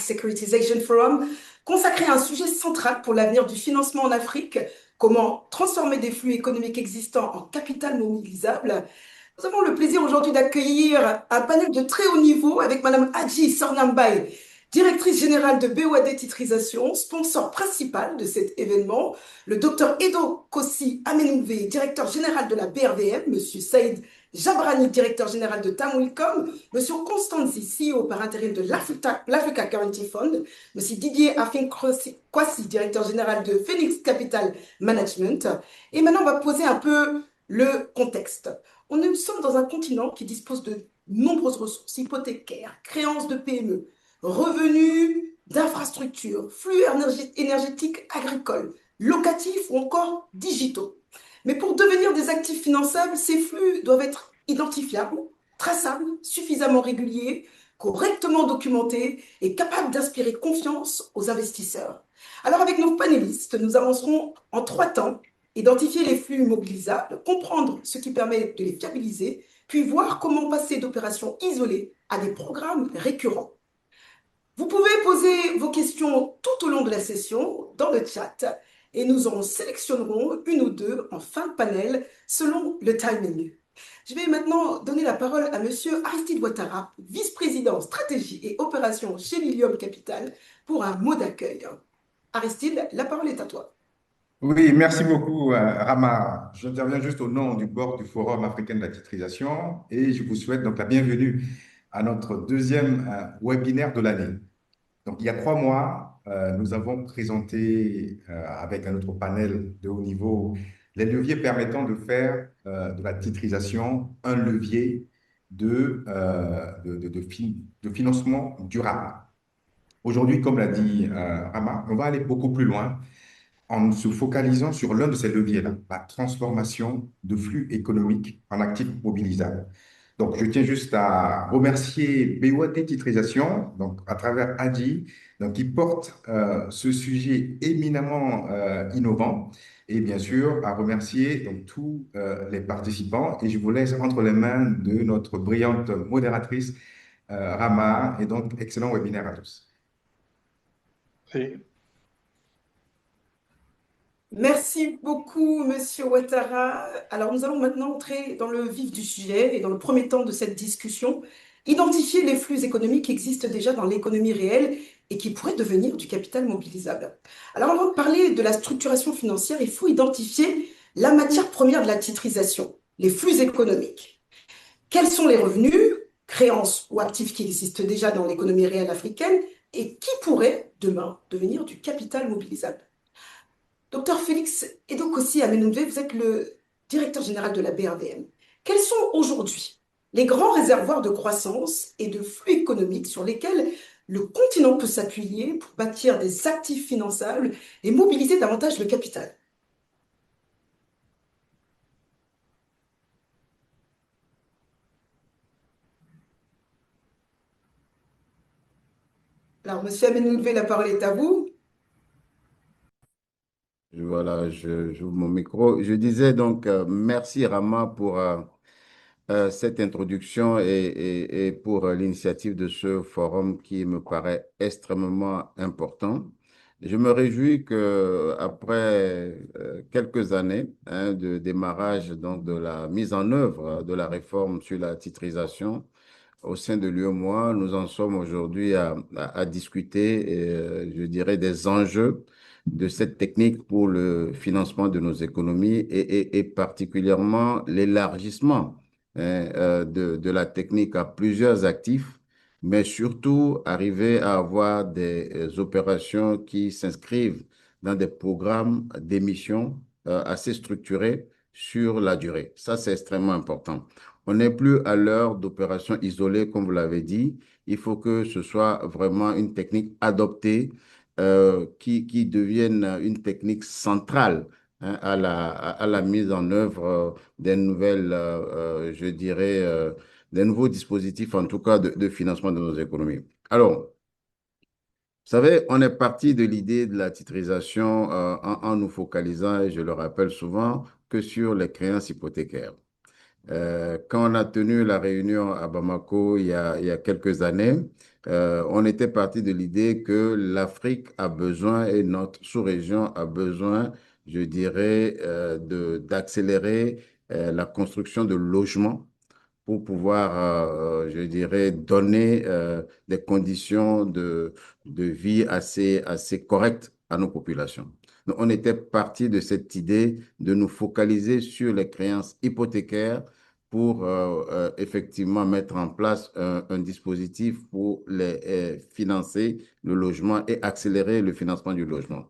Securitization Forum, consacré à un sujet central pour l'avenir du financement en Afrique, comment transformer des flux économiques existants en capital mobilisable. Nous avons le plaisir aujourd'hui d'accueillir un panel de très haut niveau avec Madame Adji Sornambay, directrice générale de BOAD Titrisation, sponsor principal de cet événement, le docteur Edo Kossi Amenouvé, directeur général de la BRVM, Monsieur Saïd Jabrani, directeur général de Tamwilcom, Monsieur Constanzi, CEO par intérim de l'Africa Guarantee Fund, Monsieur Didier Kwasi, directeur général de Phoenix Capital Management. Et maintenant, on va poser un peu le contexte. Nous sommes dans un continent qui dispose de nombreuses ressources hypothécaires, créances de PME, revenus d'infrastructures, flux énergétiques agricoles, locatifs ou encore digitaux. Mais pour devenir des actifs finançables, ces flux doivent être identifiables, traçables, suffisamment réguliers, correctement documentés et capables d'inspirer confiance aux investisseurs. Alors avec nos panélistes, nous avancerons en 3 temps: identifier les flux mobilisables, comprendre ce qui permet de les fiabiliser, puis voir comment passer d'opérations isolées à des programmes récurrents. Vous pouvez poser vos questions tout au long de la session dans le chat et nous en sélectionnerons une ou deux en fin de panel selon le timing. Je vais maintenant donner la parole à Monsieur Aristide Ouattara, vice-président stratégie et opération chez Lilium Capital, pour un mot d'accueil. Aristide, la parole est à toi. Oui, merci beaucoup, Rama. J'interviens juste au nom du board du Forum africain de la titrisation et je vous souhaite donc la bienvenue à notre deuxième webinaire de l'année. Donc, il y a 3 mois, nous avons présenté avec un autre panel de haut niveau les leviers permettant de faire de la titrisation un levier de financement durable. Aujourd'hui, comme l'a dit Rama, on va aller beaucoup plus loin en se focalisant sur l'un de ces leviers-là, la transformation de flux économiques en actifs mobilisables. Donc, je tiens juste à remercier BOAD Titrisation, donc à travers Adi, donc qui porte ce sujet éminemment innovant, et bien sûr à remercier donc tous les participants. Et je vous laisse entre les mains de notre brillante modératrice Rama, et donc excellent webinaire à tous. Sí. Merci beaucoup, Monsieur Ouattara. Alors, nous allons maintenant entrer dans le vif du sujet et dans le premier temps de cette discussion, identifier les flux économiques qui existent déjà dans l'économie réelle et qui pourraient devenir du capital mobilisable. Alors, avant de parler de la structuration financière, il faut identifier la matière première de la titrisation, les flux économiques. Quels sont les revenus, créances ou actifs qui existent déjà dans l'économie réelle africaine et qui pourraient demain devenir du capital mobilisable? Docteur Félix Edokossi Amenouvé, vous êtes le directeur général de la BRVM. Quels sont aujourd'hui les grands réservoirs de croissance et de flux économiques sur lesquels le continent peut s'appuyer pour bâtir des actifs finançables et mobiliser davantage le capital? Alors, Monsieur Amenouvé, la parole est à vous. Voilà, j'ouvre mon micro. Je disais donc merci Rama pour cette introduction et pour l'initiative de ce forum qui me paraît extrêmement important. Je me réjouis que après quelques années de démarrage donc de la mise en œuvre de la réforme sur la titrisation au sein de l'UEMOA, nous en sommes aujourd'hui à discuter, je dirais, des enjeux de cette technique pour le financement de nos économies et particulièrement l'élargissement de la technique à plusieurs actifs, mais surtout arriver à avoir des opérations qui s'inscrivent dans des programmes d'émission assez structurés sur la durée. Ça, c'est extrêmement important. On n'est plus à l'heure d'opérations isolées, comme vous l'avez dit. Il faut que ce soit vraiment une technique adoptée qui devienne une technique centrale à la mise en œuvre des nouvelles, je dirais, des nouveaux dispositifs, en tout cas, de financement de nos économies. Alors, vous savez, on est parti de l'idée de la titrisation en nous focalisant, et je le rappelle souvent, que sur les créances hypothécaires. Quand on a tenu la réunion à Bamako il y a quelques années, On était parti de l'idée que l'Afrique a besoin et notre sous-région a besoin, je dirais, d'accélérer la construction de logements pour pouvoir, je dirais, donner des conditions de vie assez correctes à nos populations. Donc, on était parti de cette idée de nous focaliser sur les créances hypothécaires pour effectivement mettre en place un dispositif pour financer le logement et accélérer le financement du logement.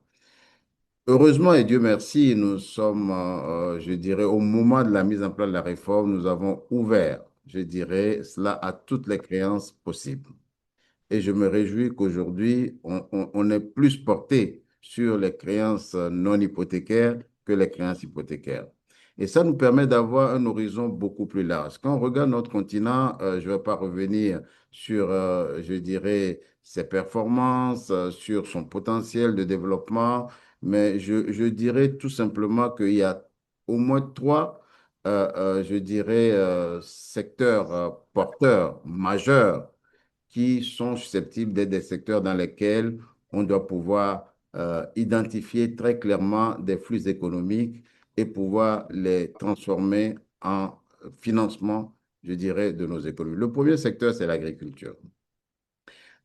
Heureusement et Dieu merci, nous sommes, je dirais, au moment de la mise en place de la réforme, nous avons ouvert, je dirais, cela à toutes les créances possibles. Et je me réjouis qu'aujourd'hui, on est plus porté sur les créances non hypothécaires que les créances hypothécaires. Et ça nous permet d'avoir un horizon beaucoup plus large. Quand on regarde notre continent, je ne vais pas revenir sur, je dirais, ses performances, sur son potentiel de développement, mais je dirais tout simplement qu'il y a au moins trois, je dirais, secteurs porteurs majeurs qui sont susceptibles d'être des secteurs dans lesquels on doit pouvoir identifier très clairement des flux économiques et pouvoir les transformer en financement, je dirais, de nos économies. Le premier secteur, c'est l'agriculture.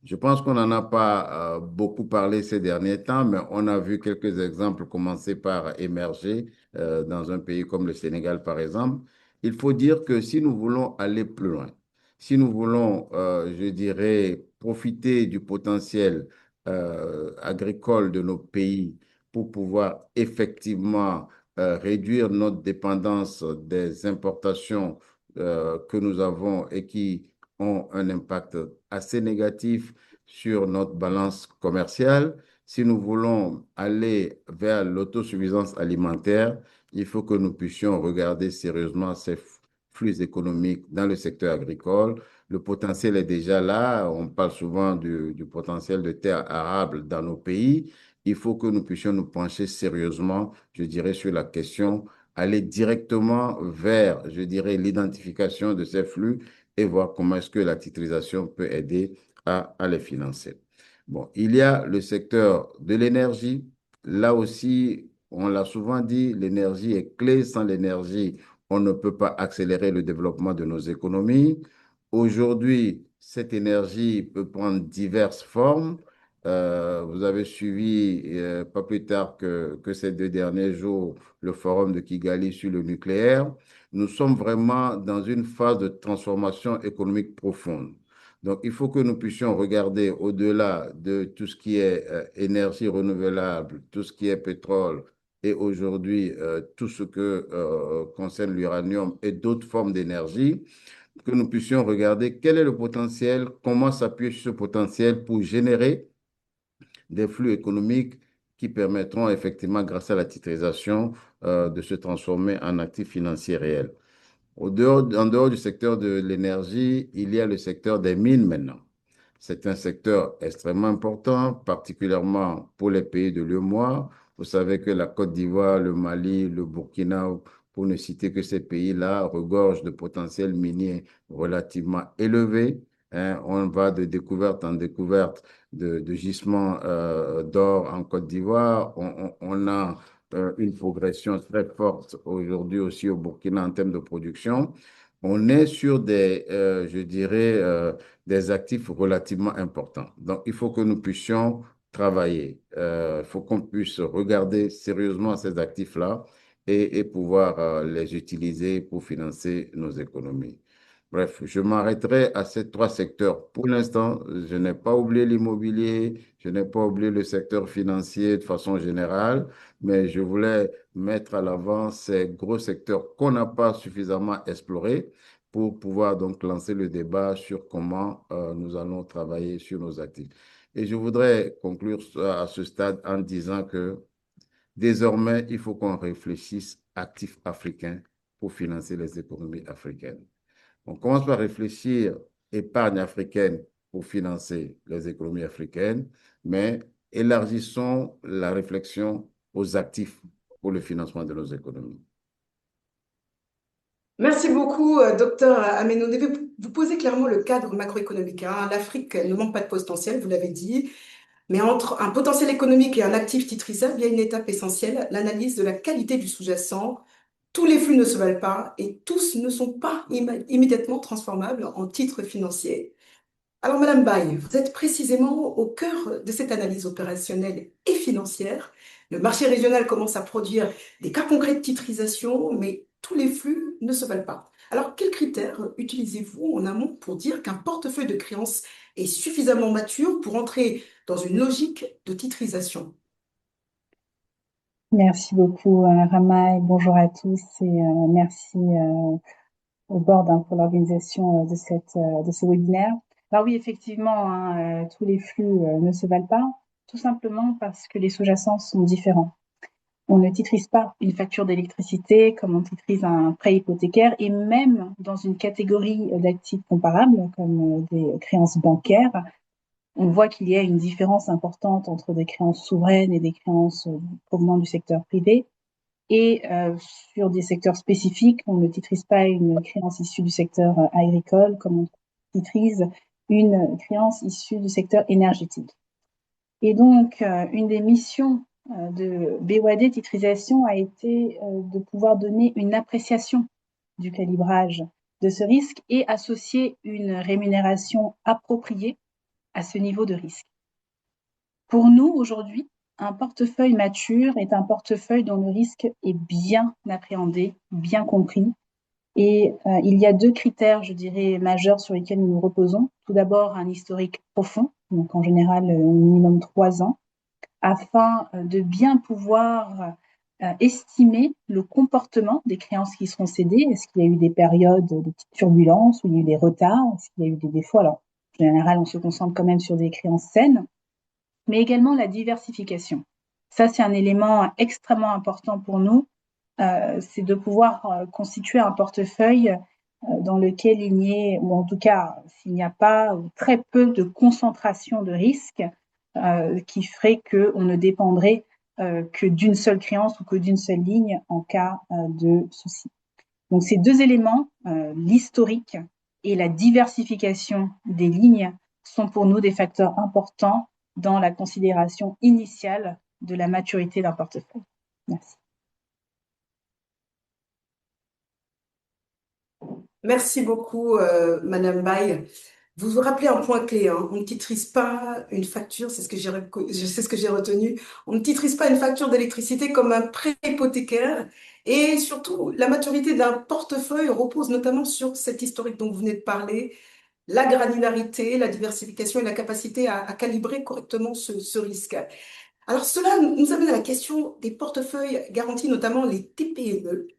Je pense qu'on n'en a pas beaucoup parlé ces derniers temps, mais on a vu quelques exemples commencer par émerger dans un pays comme le Sénégal, par exemple. Il faut dire que si nous voulons aller plus loin, si nous voulons, je dirais, profiter du potentiel agricole de nos pays pour pouvoir effectivement réduire notre dépendance des importations que nous avons et qui ont un impact assez négatif sur notre balance commerciale. Si nous voulons aller vers l'autosuffisance alimentaire, il faut que nous puissions regarder sérieusement ces flux économiques dans le secteur agricole. Le potentiel est déjà là. On parle souvent du potentiel de terres arables dans nos pays. Il faut que nous puissions nous pencher sérieusement, je dirais, sur la question, aller directement vers, je dirais, l'identification de ces flux et voir comment est-ce que la titrisation peut aider à les financer. Bon, il y a le secteur de l'énergie. Là aussi, on l'a souvent dit, l'énergie est clé. Sans l'énergie, on ne peut pas accélérer le développement de nos économies. Aujourd'hui, cette énergie peut prendre diverses formes. Vous avez suivi, pas plus tard que ces 2 derniers jours, le forum de Kigali sur le nucléaire. Nous sommes vraiment dans une phase de transformation économique profonde. Donc, il faut que nous puissions regarder au-delà de tout ce qui est énergie renouvelable, tout ce qui est pétrole et aujourd'hui tout ce que concerne l'uranium et d'autres formes d'énergie, que nous puissions regarder quel est le potentiel, comment s'appuyer sur ce potentiel pour générer des flux économiques qui permettront effectivement, grâce à la titrisation, de se transformer en actifs financiers réels. En dehors du secteur de l'énergie, il y a le secteur des mines maintenant. C'est un secteur extrêmement important, particulièrement pour les pays de l'UEMOA. Vous savez que la Côte d'Ivoire, le Mali, le Burkina, pour ne citer que ces pays-là, regorgent de potentiel minier relativement élevé. Hein. On va de découverte en découverte de gisements d'or en Côte d'Ivoire. On a une progression très forte aujourd'hui aussi au Burkina en termes de production. On est sur je dirais, des actifs relativement importants. Donc, il faut que nous puissions travailler. Il faut qu'on puisse regarder sérieusement ces actifs-là et pouvoir les utiliser pour financer nos économies. Bref, je m'arrêterai à ces trois secteurs. Pour l'instant, je n'ai pas oublié l'immobilier, je n'ai pas oublié le secteur financier de façon générale, mais je voulais mettre à l'avant ces gros secteurs qu'on n'a pas suffisamment explorés pour pouvoir donc lancer le débat sur comment nous allons travailler sur nos actifs. Et je voudrais conclure à ce stade en disant que désormais, il faut qu'on réfléchisse actifs africains pour financer les économies africaines. On commence par réfléchir épargne africaine pour financer les économies africaines, mais élargissons la réflexion aux actifs pour le financement de nos économies. Merci beaucoup, docteur Ameno. Vous posez clairement le cadre macroéconomique, hein. L'Afrique ne manque pas de potentiel, vous l'avez dit, mais entre un potentiel économique et un actif titrisable, il y a une étape essentielle, l'analyse de la qualité du sous-jacent. Tous les flux ne se valent pas et tous ne sont pas immédiatement transformables en titres financiers. Alors, Madame Baye, vous êtes précisément au cœur de cette analyse opérationnelle et financière. Le marché régional commence à produire des cas concrets de titrisation, mais tous les flux ne se valent pas. Alors, quels critères utilisez-vous en amont pour dire qu'un portefeuille de créances est suffisamment mature pour entrer dans une logique de titrisation? Merci beaucoup, Rama, et bonjour à tous, et merci au board pour l'organisation de ce webinaire. Alors oui, effectivement, hein, tous les flux ne se valent pas, tout simplement parce que les sous-jacents sont différents. On ne titrise pas une facture d'électricité comme on titrise un prêt hypothécaire, et même dans une catégorie d'actifs comparables, comme des créances bancaires, on voit qu'il y a une différence importante entre des créances souveraines et des créances provenant du secteur privé. Et sur des secteurs spécifiques, on ne titrise pas une créance issue du secteur agricole comme on titrise une créance issue du secteur énergétique. Et donc, une des missions de BOAD Titrisation a été de pouvoir donner une appréciation du calibrage de ce risque et associer une rémunération appropriée à ce niveau de risque. Pour nous, aujourd'hui, un portefeuille mature est un portefeuille dont le risque est bien appréhendé, bien compris. Et il y a deux critères, je dirais, majeurs sur lesquels nous nous reposons. Tout d'abord, un historique profond, donc en général au minimum 3 ans, afin de bien pouvoir estimer le comportement des créances qui seront cédées. Est-ce qu'il y a eu des périodes de petites turbulences, où il y a eu des retards, est-ce qu'il y a eu des défauts? Alors, en général, on se concentre quand même sur des créances saines, mais également la diversification. Ça, c'est un élément extrêmement important pour nous, c'est de pouvoir constituer un portefeuille dans lequel il n'y ait, ou en tout cas, s'il n'y a pas ou très peu de concentration de risque qui ferait qu'on ne dépendrait que d'une seule créance ou que d'une seule ligne en cas de souci. Donc, ces deux éléments, l'historique et la diversification des lignes, sont pour nous des facteurs importants dans la considération initiale de la maturité d'un portefeuille. Merci. Merci beaucoup, Madame Baye. Vous vous rappelez un point clé, hein, on ne titrise pas une facture, c'est ce que j'ai retenu, on ne titrise pas une facture d'électricité comme un prêt hypothécaire. Et surtout, la maturité d'un portefeuille repose notamment sur cet historique dont vous venez de parler, la granularité, la diversification et la capacité à calibrer correctement ce risque. Alors cela nous amène à la question des portefeuilles garantis, notamment les TPE.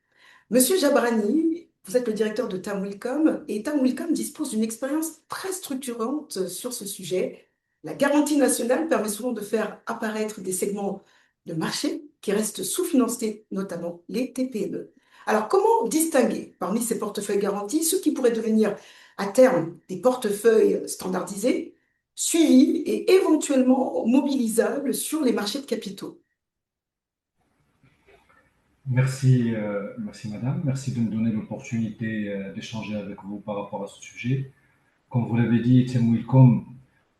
Monsieur Jabrani, vous êtes le directeur de Tamwilcom et Tamwilcom dispose d'une expérience très structurante sur ce sujet. La garantie nationale permet souvent de faire apparaître des segments de marché qui restent sous-financés, notamment les TPE. Alors, comment distinguer parmi ces portefeuilles garantis ceux qui pourraient devenir à terme des portefeuilles standardisés, suivis et éventuellement mobilisables sur les marchés de capitaux? Merci, merci madame. Merci de me donner l'opportunité d'échanger avec vous par rapport à ce sujet. Comme vous l'avez dit, Temwilcom,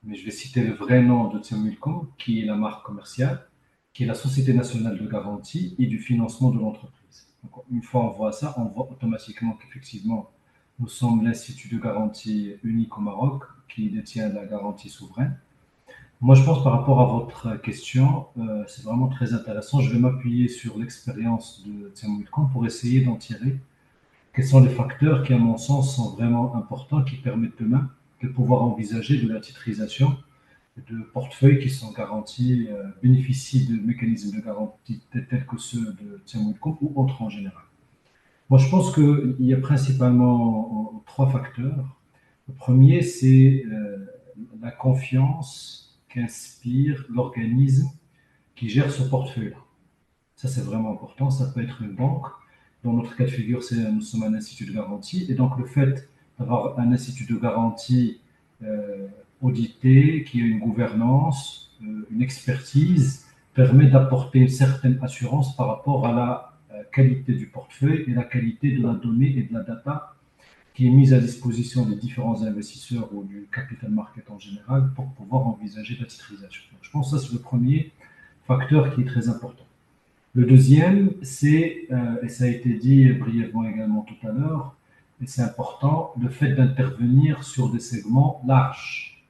mais je vais citer le vrai nom de Temwilcom, qui est la marque commerciale, qui est la Société nationale de garantie et du financement de l'entreprise. Donc, une fois on voit ça, on voit automatiquement qu'effectivement, nous sommes l'institut de garantie unique au Maroc qui détient la garantie souveraine. Moi, je pense par rapport à votre question, c'est vraiment très intéressant. Je vais m'appuyer sur l'expérience de Temwilcom pour essayer d'en tirer quels sont les facteurs qui, à mon sens, sont vraiment importants, qui permettent demain de pouvoir envisager de la titrisation de portefeuilles qui sont garantis, bénéficient de mécanismes de garantie tels que ceux de Tiamouilcom ou autres en général. Moi, je pense qu'il y a principalement trois facteurs. Le premier, c'est la confiance qu'inspire l'organisme qui gère ce portefeuille-là. Ça, c'est vraiment important. Ça peut être une banque. Dans notre cas de figure, nous sommes un institut de garantie. Et donc, le fait d'avoir un institut de garantie audité, qui a une gouvernance, une expertise, permet d'apporter une certaine assurance par rapport à la qualité du portefeuille et la qualité de la donnée et de la data qui est mise à disposition des différents investisseurs ou du capital market en général pour pouvoir envisager la titrisation. Donc, je pense que ça, c'est le premier facteur qui est très important. Le deuxième, c'est, et ça a été dit brièvement également tout à l'heure, et c'est important, le fait d'intervenir sur des segments larges,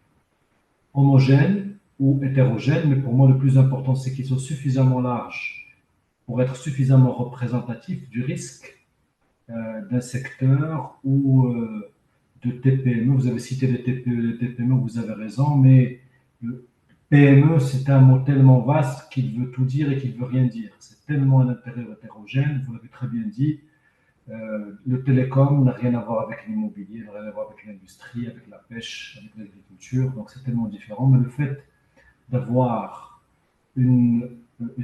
homogènes ou hétérogènes, mais pour moi, le plus important, c'est qu'ils soient suffisamment larges pour être suffisamment représentatifs du risque d'un secteur ou de TPME. Vous avez cité les TPE, les TPME, vous avez raison, mais le PME, c'est un mot tellement vaste qu'il veut tout dire et qu'il ne veut rien dire. C'est tellement un intérêt hétérogène, vous l'avez très bien dit. Le télécom n'a rien à voir avec l'immobilier, n'a rien à voir avec l'industrie, avec la pêche, avec l'agriculture, donc c'est tellement différent. Mais le fait d'avoir une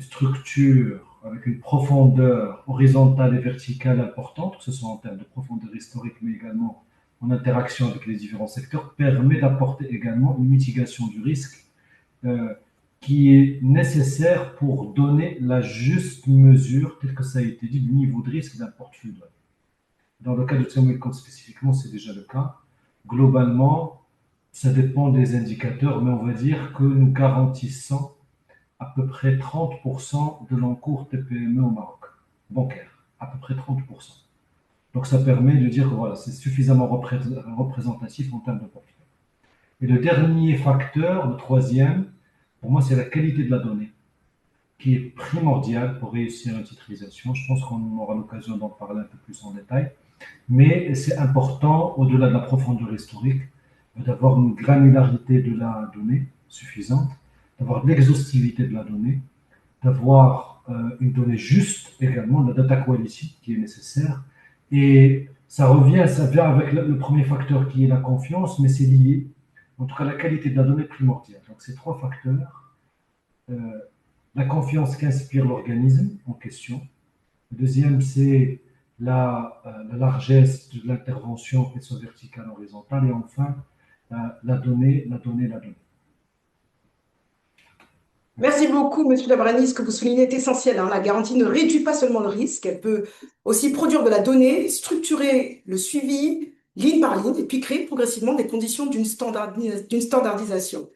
structure avec une profondeur horizontale et verticale importante, que ce soit en termes de profondeur historique, mais également en interaction avec les différents secteurs, permet d'apporter également une mitigation du risque euh, qui est nécessaire pour donner la juste mesure, tel que ça a été dit, du niveau de risque d'un portefeuille. Dans le cas de Tsemwelcom spécifiquement, c'est déjà le cas. Globalement, ça dépend des indicateurs, mais on va dire que nous garantissons à peu près 30% de l'encours TPME au Maroc, bancaire, à peu près 30%. Donc ça permet de dire que voilà, c'est suffisamment représentatif en termes de portefeuille. Et le dernier facteur, le troisième, pour moi, c'est la qualité de la donnée, qui est primordiale pour réussir une titrisation. Je pense qu'on aura l'occasion d'en parler un peu plus en détail. Mais c'est important, au-delà de la profondeur historique, d'avoir une granularité de la donnée suffisante, d'avoir de l'exhaustivité de la donnée, d'avoir une donnée juste également, la data quality qui est nécessaire. Et ça vient avec le premier facteur qui est la confiance, mais c'est lié. En tout cas, la qualité de la donnée est primordiale. Donc, ces trois facteurs, euh, la confiance qu'inspire l'organisme en question. Le deuxième, c'est la largesse de l'intervention, qu'elle soit verticale, horizontale. Et enfin, la donnée, la donnée, la donnée. Merci beaucoup, Monsieur Labrani. Ce que vous soulignez est essentiel, hein. La garantie ne réduit pas seulement le risque, elle peut aussi produire de la donnée, structurer le suivi ligne par ligne et puis créer progressivement des conditions d'une standardisation.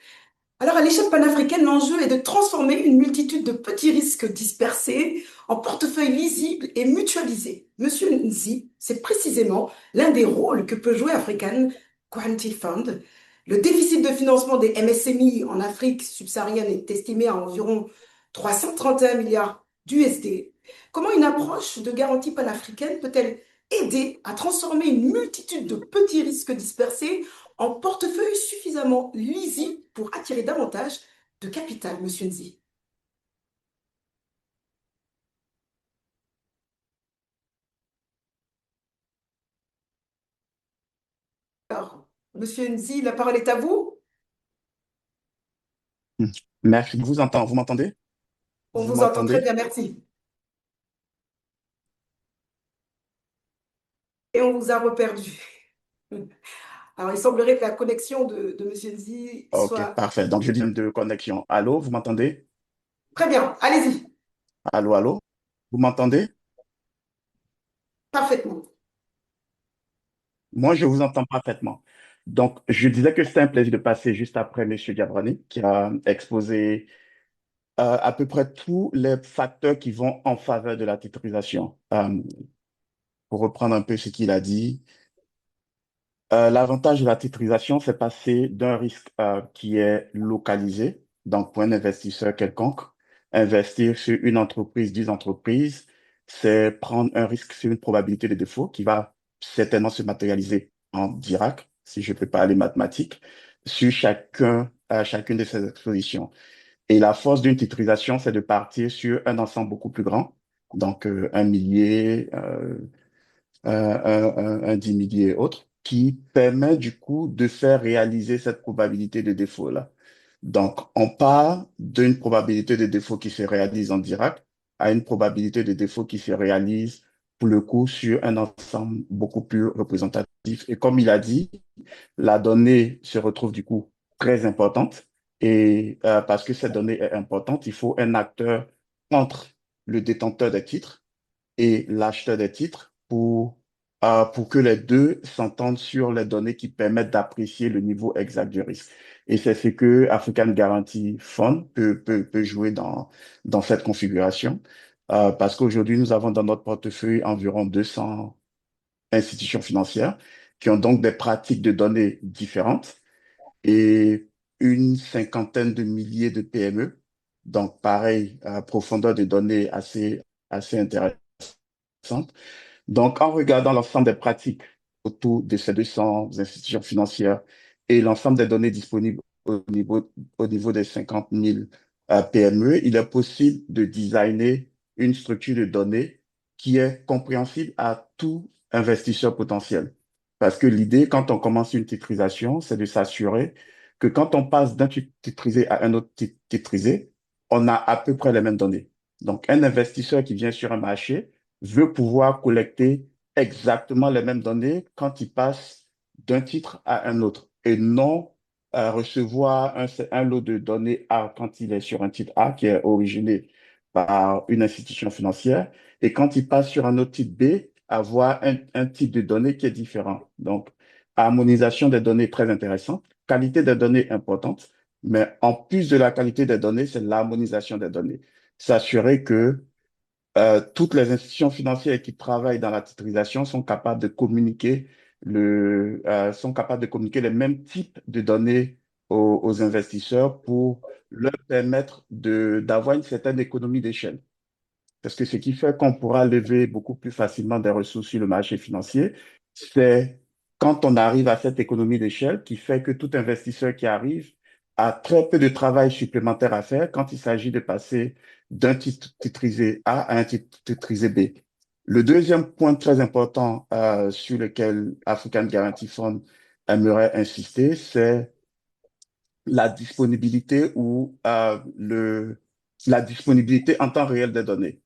Alors, à l'échelle panafricaine, l'enjeu est de transformer une multitude de petits risques dispersés en portefeuilles lisibles et mutualisés. Monsieur Nzi, c'est précisément l'un des rôles que peut jouer African Quality Fund. Le déficit de financement des MSMI en Afrique subsaharienne est estimé à environ 331 milliards d'USD. Comment une approche de garantie panafricaine peut-elle aider à transformer une multitude de petits risques dispersés en portefeuille suffisamment lisible pour attirer davantage de capital, Monsieur Nzi? Alors, Monsieur Nzi, la parole est à vous. Merci, je vous entends. Vous m'entendez? On Vous vous entend très m'entendez? bien, merci. Et on vous a reperdu. Alors, il semblerait que la connexion de Monsieur Nzi Ok, soit parfait. Donc, je viens de connexion. Allô, vous m'entendez? très bien. Allez-y, Allô, allô? Vous m'entendez? parfaitement. Moi, je vous entends parfaitement. Donc, je disais que c'était un plaisir de passer juste après M. Diabrani, qui a exposé à peu près tous les facteurs qui vont en faveur de la titrisation. Pour reprendre un peu ce qu'il a dit, l'avantage de la titrisation, c'est passer d'un risque qui est localisé, donc pour un investisseur quelconque, investir sur une entreprise, 10 entreprises, c'est prendre un risque sur une probabilité de défaut qui va certainement se matérialiser en Dirac, si je peux parler mathématiques, sur chacune de ces expositions. Et la force d'une titrisation, c'est de partir sur un ensemble beaucoup plus grand, donc un millier, un 10 milliers et autres, qui permet du coup de faire réaliser cette probabilité de défaut-là. Donc, on part d'une probabilité de défaut qui se réalise en direct à une probabilité de défaut qui se réalise pour le coup sur un ensemble beaucoup plus représentatif. Et comme il a dit, la donnée se retrouve du coup très importante. Et parce que cette donnée est importante, il faut un acteur entre le détenteur des titres et l'acheteur des titres pour que les deux s'entendent sur les données qui permettent d'apprécier le niveau exact du risque. Et c'est ce que African Guarantee Fund peut jouer dans cette configuration. Parce qu'aujourd'hui, nous avons dans notre portefeuille environ 200 institutions financières qui ont donc des pratiques de données différentes et une cinquantaine de milliers de PME. Donc, pareil, profondeur de données assez intéressante. Donc, en regardant l'ensemble des pratiques autour de ces 200 institutions financières et l'ensemble des données disponibles au niveau des 50 000 PME, il est possible de designer une structure de données qui est compréhensible à tout investisseur potentiel. Parce que l'idée, quand on commence une titrisation, c'est de s'assurer que quand on passe d'un titre titrisé à un autre titre titrisé, on a à peu près les mêmes données. Donc, un investisseur qui vient sur un marché veut pouvoir collecter exactement les mêmes données quand il passe d'un titre à un autre et non recevoir un lot de données A quand il est sur un titre A qui est originé par une institution financière et quand il passe sur un autre titre B, avoir un type de données qui est différent. Donc, harmonisation des données très intéressante, qualité des données importante, mais en plus de la qualité des données, c'est l'harmonisation des données. S'assurer que toutes les institutions financières qui travaillent dans la titrisation sont capables de communiquer sont capables de communiquer les mêmes types de données aux investisseurs pour leur permettre d'avoir une certaine économie d'échelle. Parce que ce qui fait qu'on pourra lever beaucoup plus facilement des ressources sur le marché financier, c'est quand on arrive à cette économie d'échelle qui fait que tout investisseur qui arrive a très peu de travail supplémentaire à faire quand il s'agit de passer d'un titre titrisé A à un titre titrisé B. Le deuxième point très important sur lequel African Guarantee Fund aimerait insister, c'est la disponibilité ou la disponibilité en temps réel des données.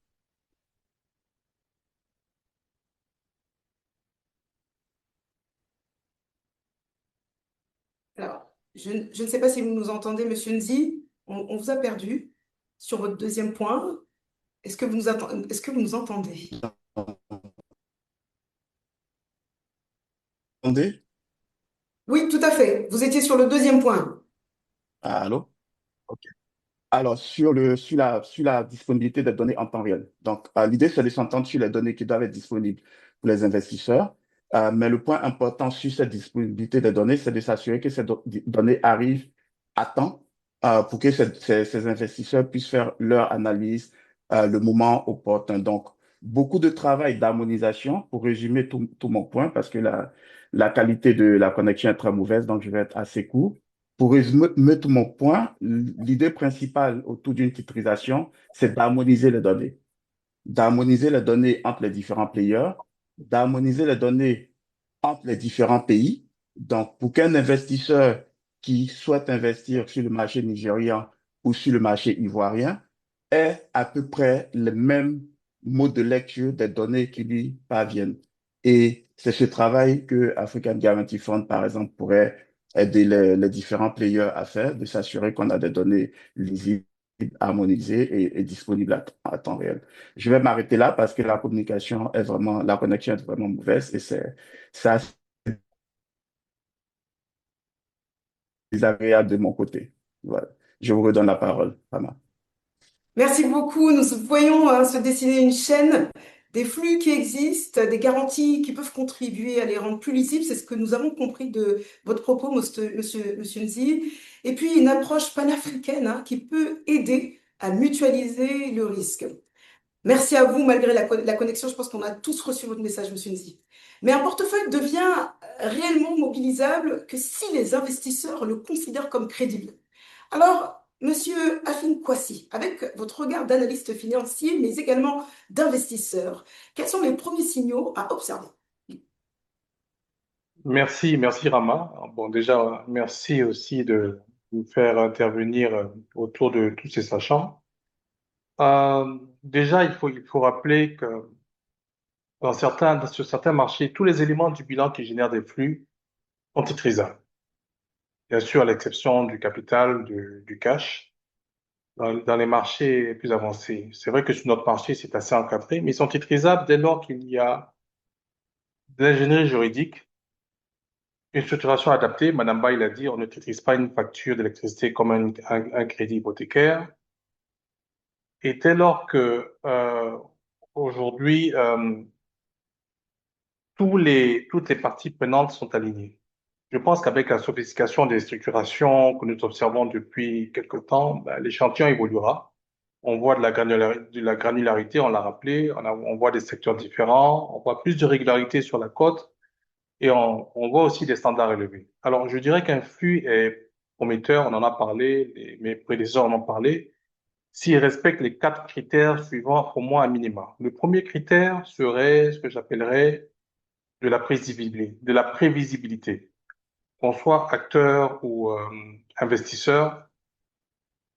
Alors, je ne sais pas si vous nous entendez, Monsieur Nzi. On vous a perdu sur votre deuxième point. Est-ce que vous nous est-ce que vous nous entendez? Attendez. Oui, tout à fait. Vous étiez sur le deuxième point. Allô? OK. Alors, sur la disponibilité des données en temps réel. Donc, l'idée, c'est de s'entendre sur les données qui doivent être disponibles pour les investisseurs. Mais le point important sur cette disponibilité des données, c'est de s'assurer que ces données arrivent à temps pour que ces investisseurs puissent faire leur analyse le moment opportun. Donc, beaucoup de travail d'harmonisation pour résumer tout mon point parce que la qualité de la connexion est très mauvaise, donc je vais être assez court. Pour résumer tout mon point, l'idée principale autour d'une titrisation, c'est d'harmoniser les données. D'harmoniser les données entre les différents players, d'harmoniser les données entre les différents pays. Donc, pour qu'un investisseur qui souhaite investir sur le marché nigérian ou sur le marché ivoirien ait à peu près le même mode de lecture des données qui lui parviennent. Et c'est ce travail que African Guarantee Fund, par exemple, pourrait aider les différents players à faire, de s'assurer qu'on a des données lisibles, harmonisées et disponibles à temps réel. Je vais m'arrêter là parce que la connexion est vraiment mauvaise et c'est assez désagréable de mon côté. Voilà. Je vous redonne la parole, Rama. Merci beaucoup. Nous voyons se dessiner une chaîne des flux qui existent, des garanties qui peuvent contribuer à les rendre plus lisibles. C'est ce que nous avons compris de votre propos, monsieur Nzi. Et puis une approche panafricaine qui peut aider à mutualiser le risque. Merci à vous, malgré la connexion. Je pense qu'on a tous reçu votre message, monsieur Nzi. Mais un portefeuille devient réellement mobilisable que si les investisseurs le considèrent comme crédible. Alors, monsieur Afin Kwasi, avec votre regard d'analyste financier, mais également d'investisseur, quels sont les premiers signaux à observer? Merci Rama. Bon, déjà, merci aussi de nous faire intervenir autour de tous ces sachants. Déjà, il faut rappeler que sur certains marchés, tous les éléments du bilan qui génèrent des flux sont titrisables. Bien sûr, à l'exception du capital, du cash. dans les marchés plus avancés. C'est vrai que sur notre marché, c'est assez encadré, mais ils sont titrisables dès lors qu'il y a de l'ingénierie juridique, une structuration adaptée. Madame Bay l'a dit, on ne titrise pas une facture d'électricité comme un crédit hypothécaire. Et dès lors que aujourd'hui, toutes les parties prenantes sont alignées. Je pense qu'avec la sophistication des structurations que nous observons depuis quelque temps, ben, l'échantillon évoluera. On voit de la granularité, on l'a rappelé, on voit des secteurs différents, on voit plus de régularité sur la côte et on voit aussi des standards élevés. Alors, je dirais qu'un flux est prometteur, on en a parlé, mes prédécesseurs en ont parlé, s'il respecte les quatre critères suivants, au moins un minima. Le premier critère serait ce que j'appellerais de la prévisibilité. Qu'on soit acteur ou investisseur,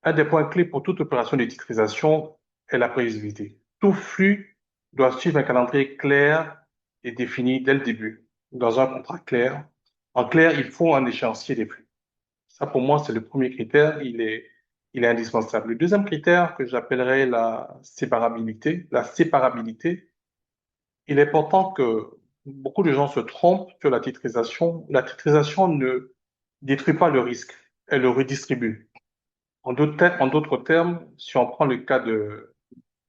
un des points clés pour toute opération de titrisation est la prévisibilité. Tout flux doit suivre un calendrier clair et défini dès le début, dans un contrat clair. En clair, il faut un échéancier des flux. Ça, pour moi, c'est le premier critère, il est indispensable. Le deuxième critère que j'appellerais la séparabilité, il est important que beaucoup de gens se trompent sur la titrisation. La titrisation ne détruit pas le risque, elle le redistribue. En d'autres termes, si on prend le cas de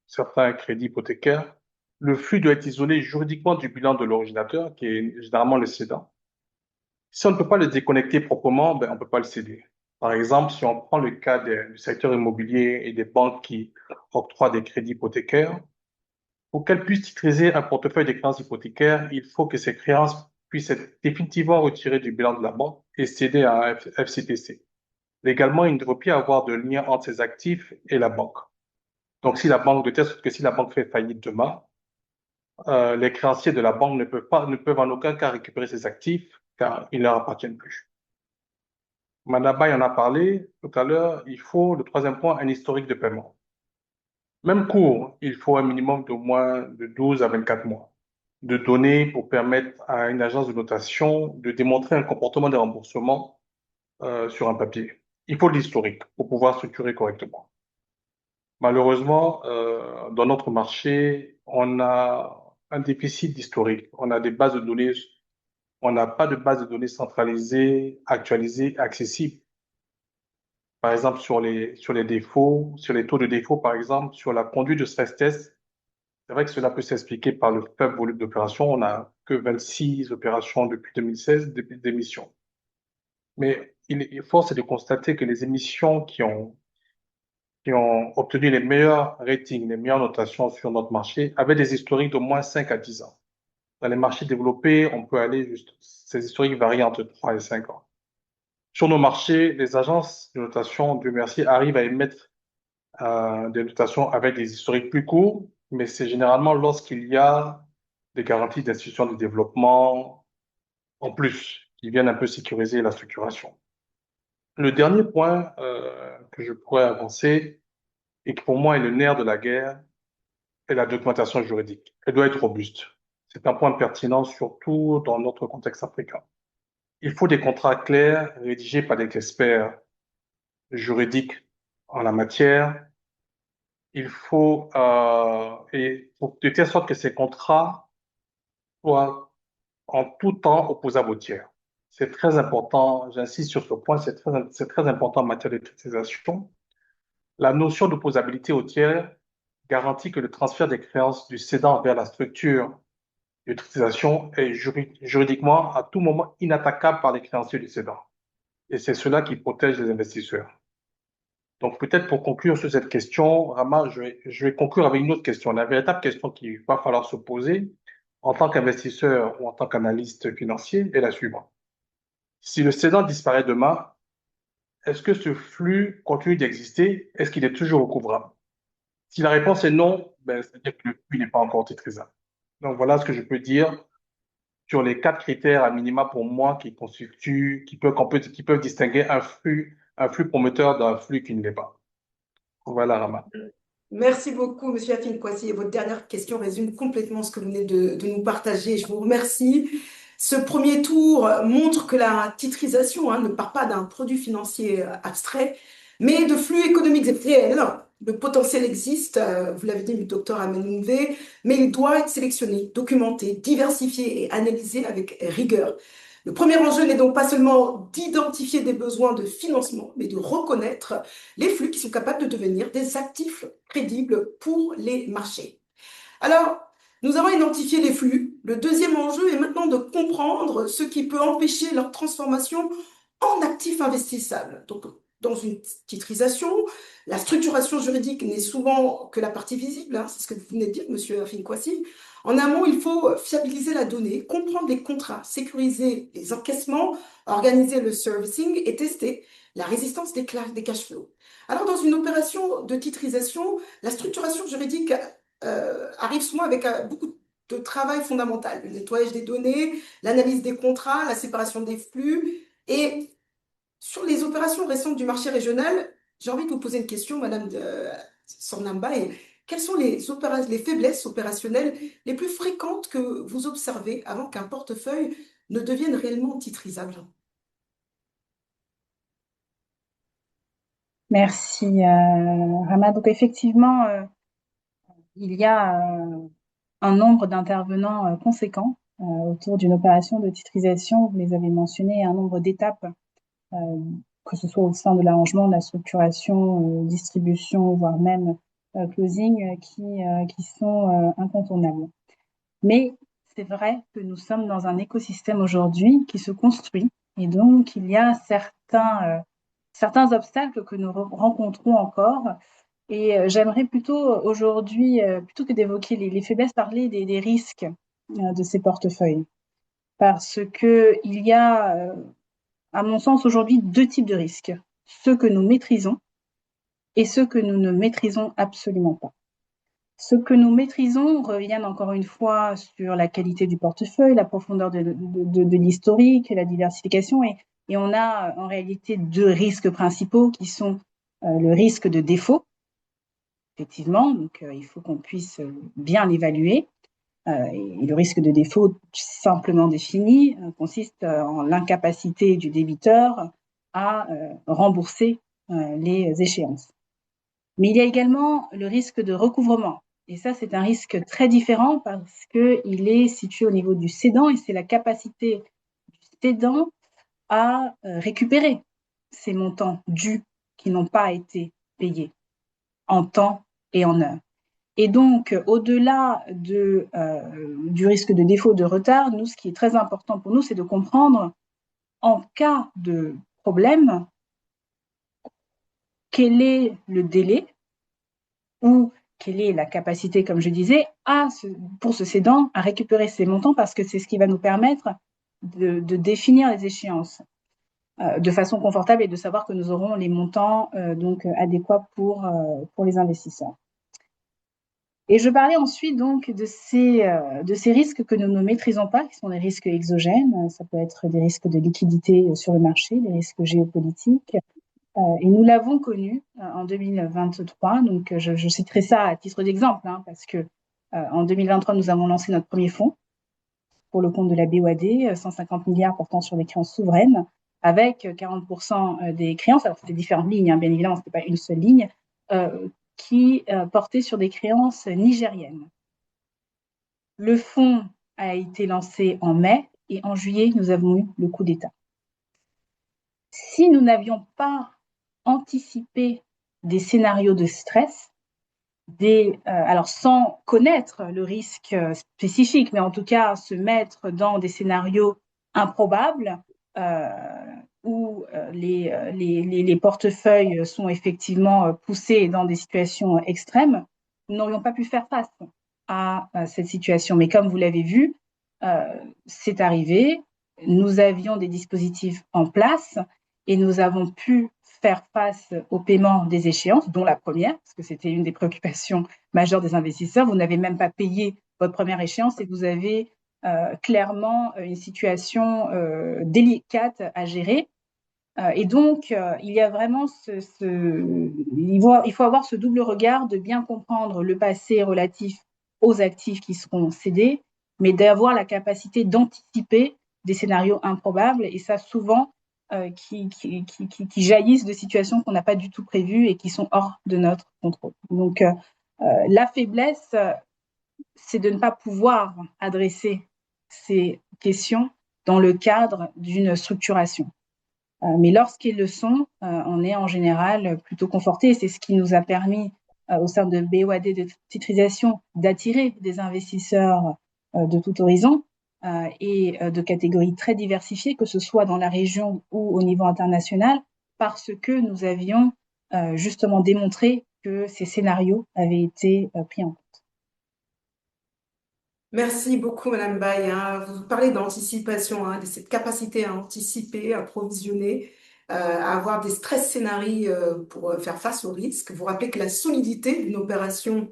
certains crédits hypothécaires, le flux doit être isolé juridiquement du bilan de l'originateur, qui est généralement le cédant. Si on ne peut pas le déconnecter proprement, ben, on ne peut pas le céder. Par exemple, si on prend le cas du secteur immobilier et des banques qui octroient des crédits hypothécaires, pour qu'elles puissent titriser un portefeuille de créances hypothécaires, il faut que ces créances puissent être définitivement retirées du bilan de la banque et cédées à un FCPC. Légalement, il ne devrait plus y avoir de lien entre ces actifs et la banque. Donc, de telle sorte que si la banque fait faillite demain, les créanciers de la banque ne peuvent en aucun cas récupérer ces actifs car ils ne leur appartiennent plus. Madame Bay en a parlé tout à l'heure. Il faut, le troisième point, un historique de paiement. Même cours, il faut un minimum de moins de 12 à 24 mois de données pour permettre à une agence de notation de démontrer un comportement de remboursement sur un papier. Il faut de l'historique pour pouvoir structurer correctement. Malheureusement, dans notre marché, on a un déficit d'historique. On a des bases de données, on n'a pas de base de données centralisée, actualisée, accessible. Par exemple, sur les défauts, sur les taux de défaut, par exemple, sur la conduite de stress test. C'est vrai que cela peut s'expliquer par le faible volume d'opérations. On n'a que 26 opérations depuis 2016 d'émissions. Mais force est de constater que les émissions qui ont obtenu les meilleurs ratings, les meilleures notations sur notre marché avaient des historiques d'au moins 5 à 10 ans. Dans les marchés développés, on peut aller ces historiques varient entre 3 et 5 ans. Sur nos marchés, les agences de notation, Dieu merci, arrivent à émettre des notations avec des historiques plus courts, mais c'est généralement lorsqu'il y a des garanties d'institutions de développement en plus qui viennent un peu sécuriser la structuration. Le dernier point que je pourrais avancer et qui pour moi est le nerf de la guerre est la documentation juridique. Elle doit être robuste. C'est un point pertinent surtout dans notre contexte africain. Il faut des contrats clairs rédigés par des experts juridiques en la matière. Il faut de telle sorte que ces contrats soient en tout temps opposables aux tiers. C'est très important, j'insiste sur ce point, c'est très important en matière de titrisation. La notion d'opposabilité aux tiers garantit que le transfert des créances du cédant vers la structure de titrisation est juridiquement à tout moment inattaquable par les créanciers du cédant. Et c'est cela qui protège les investisseurs. Donc peut-être pour conclure sur cette question, Rama, je vais conclure avec une autre question. La véritable question qu'il va falloir se poser en tant qu'investisseur ou en tant qu'analyste financier est la suivante. Si le cédant disparaît demain, est-ce que ce flux continue d'exister? Est-ce qu'il est toujours recouvrable? Si la réponse est non, ben, c'est-à-dire que le flux n'est pas encore titrisable. Donc voilà ce que je peux dire sur les quatre critères à minima pour moi qui peuvent distinguer un flux prometteur d'un flux qui ne l'est pas. Voilà, Rama. Merci beaucoup, Monsieur Afine Kwasi. Et votre dernière question résume complètement ce que vous venez de nous partager. Je vous remercie. Ce premier tour montre que la titrisation ne part pas d'un produit financier abstrait, Mais de flux économiques réels, le potentiel existe, vous l'avez dit, le docteur Amenouvé, mais il doit être sélectionné, documenté, diversifié et analysé avec rigueur. Le premier enjeu n'est donc pas seulement d'identifier des besoins de financement, mais de reconnaître les flux qui sont capables de devenir des actifs crédibles pour les marchés. Alors, nous avons identifié les flux. Le deuxième enjeu est maintenant de comprendre ce qui peut empêcher leur transformation en actifs investissables. Donc, dans une titrisation, la structuration juridique n'est souvent que la partie visible, hein, c'est ce que vous venez de dire, Monsieur Finkwasi. En amont, il faut fiabiliser la donnée, comprendre les contrats, sécuriser les encaissements, organiser le servicing et tester la résistance des cash flows. Alors, dans une opération de titrisation, la structuration juridique arrive souvent avec beaucoup de travail fondamental, le nettoyage des données, l'analyse des contrats, la séparation des flux. Et sur les opérations récentes du marché régional, j'ai envie de vous poser une question, Madame Sornamba. Quelles sont les faiblesses opérationnelles les plus fréquentes que vous observez avant qu'un portefeuille ne devienne réellement titrisable? Merci, Rama. Donc, effectivement, il y a un nombre d'intervenants conséquents autour d'une opération de titrisation. Vous les avez mentionnés, un nombre d'étapes, que ce soit au sein de l'arrangement, de la structuration, distribution, voire même closing, qui sont incontournables. Mais c'est vrai que nous sommes dans un écosystème aujourd'hui qui se construit, et donc il y a certains obstacles que nous rencontrons encore. Et j'aimerais plutôt aujourd'hui, plutôt que d'évoquer les faiblesses, parler des risques de ces portefeuilles. Parce qu'il y a, à mon sens, aujourd'hui, deux types de risques. Ceux que nous maîtrisons et ceux que nous ne maîtrisons absolument pas. Ce que nous maîtrisons revient encore une fois sur la qualité du portefeuille, la profondeur de l'historique, la diversification. Et on a en réalité deux risques principaux qui sont le risque de défaut, effectivement, donc il faut qu'on puisse bien l'évaluer. Et le risque de défaut, simplement défini, consiste en l'incapacité du débiteur à rembourser les échéances. Mais il y a également le risque de recouvrement. Et ça, c'est un risque très différent parce qu'il est situé au niveau du cédant et c'est la capacité du cédant à récupérer ces montants dus qui n'ont pas été payés en temps et en heure. Et donc, au-delà du risque de défaut, de retard, nous, ce qui est très important pour nous, c'est de comprendre, en cas de problème, quel est le délai ou quelle est la capacité, comme je disais, pour ce cédant à récupérer ces montants, parce que c'est ce qui va nous permettre de définir les échéances de façon confortable et de savoir que nous aurons les montants donc adéquats pour les investisseurs. Et je parlais ensuite donc de ces risques que nous ne maîtrisons pas, qui sont des risques exogènes. Ça peut être des risques de liquidité sur le marché, des risques géopolitiques. Et nous l'avons connu en 2023. Donc, je citerai ça à titre d'exemple, hein, parce que en 2023, nous avons lancé notre premier fonds pour le compte de la BOAD, 150 milliards portant sur des créances souveraines, avec 40% des créances. Alors, c'était différentes lignes, hein, bien évidemment, ce n'était pas une seule ligne, qui portait sur des créances nigériennes. Le fonds a été lancé en mai et en juillet, nous avons eu le coup d'État. Si nous n'avions pas anticipé des scénarios de stress, alors sans connaître le risque spécifique, mais en tout cas se mettre dans des scénarios improbables où les portefeuilles sont effectivement poussés dans des situations extrêmes, nous n'aurions pas pu faire face à cette situation. Mais comme vous l'avez vu, c'est arrivé, nous avions des dispositifs en place et nous avons pu faire face au paiement des échéances, dont la première, parce que c'était une des préoccupations majeures des investisseurs. Vous n'avez même pas payé votre première échéance et vous avez clairement une situation délicate à gérer. Et donc, il y a vraiment il faut avoir ce double regard de bien comprendre le passé relatif aux actifs qui seront cédés, mais d'avoir la capacité d'anticiper des scénarios improbables. Et ça, souvent, qui jaillissent de situations qu'on n'a pas du tout prévues et qui sont hors de notre contrôle. Donc, la faiblesse, c'est de ne pas pouvoir adresser ces questions dans le cadre d'une structuration. Mais lorsqu'ils le sont, on est en général plutôt conforté. Et c'est ce qui nous a permis, au sein de BOAD de titrisation, d'attirer des investisseurs de tout horizon et de catégories très diversifiées, que ce soit dans la région ou au niveau international, parce que nous avions justement démontré que ces scénarios avaient été pris en compte. Merci beaucoup, Madame Baye, hein. Vous parlez d'anticipation, hein, de cette capacité à anticiper, à provisionner, à avoir des stress scénarios pour faire face aux risques. Vous rappelez que la solidité d'une opération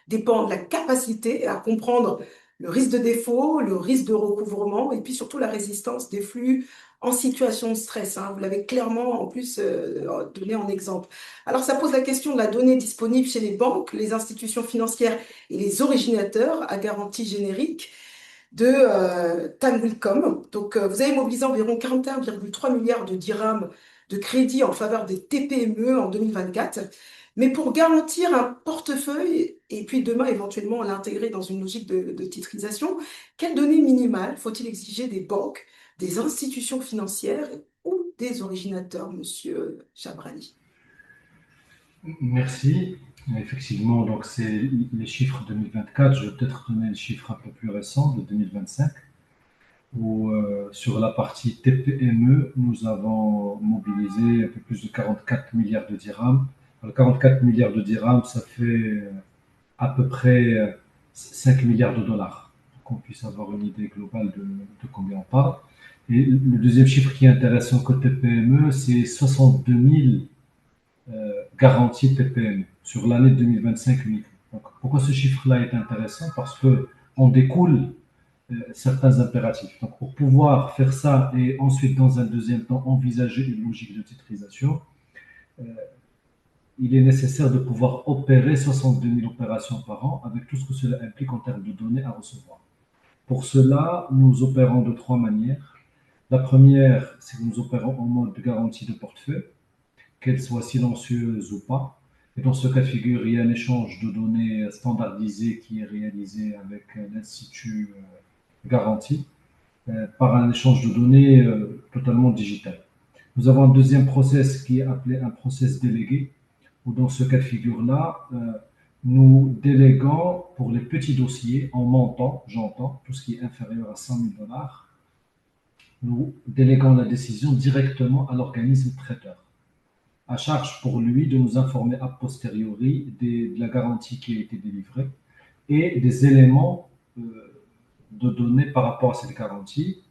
dépend de la capacité à comprendre le risque de défaut, le risque de recouvrement et puis surtout la résistance des flux en situation de stress, hein. Vous l'avez clairement en plus donné en exemple. Alors ça pose la question de la donnée disponible chez les banques, les institutions financières et les originateurs à garantie générique de Tan.com. Donc vous avez mobilisé environ 41,3 milliards de dirhams de crédit en faveur des TPME en 2024. Mais pour garantir un portefeuille et puis demain éventuellement l'intégrer dans une logique de titrisation, quelles données minimales faut-il exiger des banques, des institutions financières ou des originateurs, Monsieur Chabrani? Merci. Effectivement, donc c'est les chiffres 2024. Je vais peut-être donner les chiffres un peu plus récents de 2025, où sur la partie TPME, nous avons mobilisé un peu plus de 44 milliards de dirhams. Alors, 44 milliards de dirhams, ça fait à peu près 5 milliards de dollars, pour qu'on puisse avoir une idée globale de combien on parle. Et le deuxième chiffre qui est intéressant côté PME, c'est 62 000 garantie TPM sur l'année 2025 uniquement. Donc, pourquoi ce chiffre-là est intéressant? Parce qu'on découle certains impératifs. Donc, pour pouvoir faire ça et ensuite, dans un deuxième temps, envisager une logique de titrisation, euh, il est nécessaire de pouvoir opérer 62 000 opérations par an avec tout ce que cela implique en termes de données à recevoir. Pour cela, nous opérons de trois manières. La première, c'est que nous opérons en mode de garantie de portefeuille, qu'elle soit silencieuse ou pas. Et dans ce cas de figure, il y a un échange de données standardisé qui est réalisé avec l'Institut garanti par un échange de données totalement digital. Nous avons un deuxième process qui est appelé un process délégué, où dans ce cas de figure-là, nous déléguons pour les petits dossiers en montant, j'entends, tout ce qui est inférieur à 100 000 dollars, nous déléguons la décision directement à l'organisme traiteur, à charge pour lui de nous informer a posteriori de la garantie qui a été délivrée et des éléments de données par rapport à cette garantie.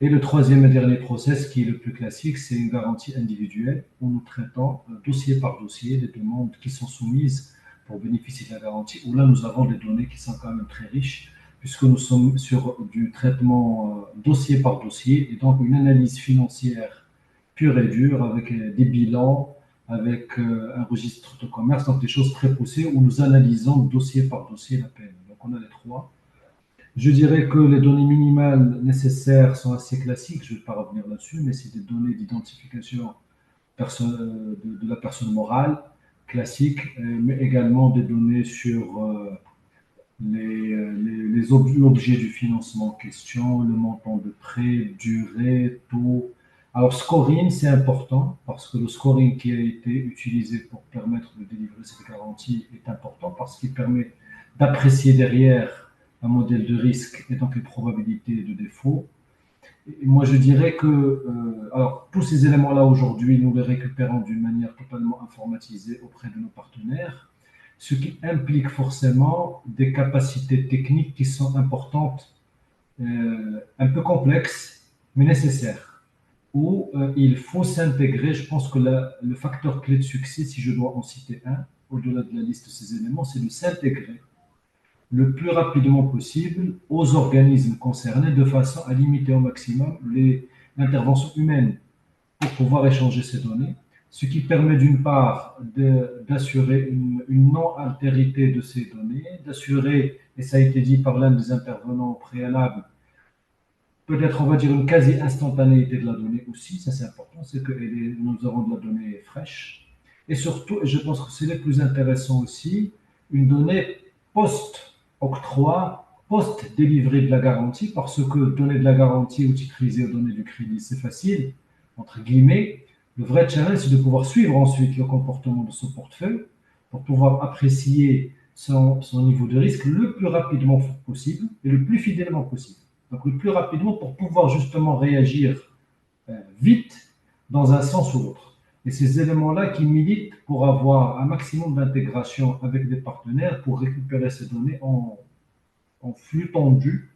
Et le troisième et dernier process, qui est le plus classique, c'est une garantie individuelle où nous traitons dossier par dossier les demandes qui sont soumises pour bénéficier de la garantie, où là nous avons des données qui sont quand même très riches, puisque nous sommes sur du traitement dossier par dossier, et donc une analyse financière pure et dure, avec des bilans, avec un registre de commerce, donc des choses très poussées, où nous analysons dossier par dossier la PME. Donc on a les trois. Je dirais que les données minimales nécessaires sont assez classiques, je ne vais pas revenir là-dessus, mais c'est des données d'identification de la personne morale, classiques, mais également des données sur l'objet du financement en question, le montant de prêt, durée, taux. Alors, scoring, c'est important parce que le scoring qui a été utilisé pour permettre de délivrer cette garantie est important parce qu'il permet d'apprécier derrière un modèle de risque et donc une probabilité de défaut. Et moi, je dirais que alors, tous ces éléments-là, aujourd'hui, nous les récupérons d'une manière totalement informatisée auprès de nos partenaires, ce qui implique forcément des capacités techniques qui sont importantes, un peu complexes, mais nécessaires, où il faut s'intégrer. Je pense que le facteur clé de succès, si je dois en citer un, au-delà de la liste de ces éléments, c'est de s'intégrer le plus rapidement possible aux organismes concernés de façon à limiter au maximum l'intervention humaine pour pouvoir échanger ces données, ce qui permet d'une part d'assurer une non-altérité de ces données, d'assurer, et ça a été dit par l'un des intervenants au préalable, peut-être, on va dire, une quasi-instantanéité de la donnée aussi, ça c'est important, c'est que nous avons de la donnée fraîche. Et surtout, et je pense que c'est le plus intéressant aussi, une donnée post-octroi, post-délivrée de la garantie, parce que donner de la garantie ou titrisée aux données du crédit, c'est facile, entre guillemets. Le vrai challenge, c'est de pouvoir suivre ensuite le comportement de son portefeuille pour pouvoir apprécier son niveau de risque le plus rapidement possible et le plus fidèlement possible. Donc le plus rapidement pour pouvoir justement réagir vite dans un sens ou l'autre. Et ces éléments-là qui militent pour avoir un maximum d'intégration avec des partenaires pour récupérer ces données en flux tendu,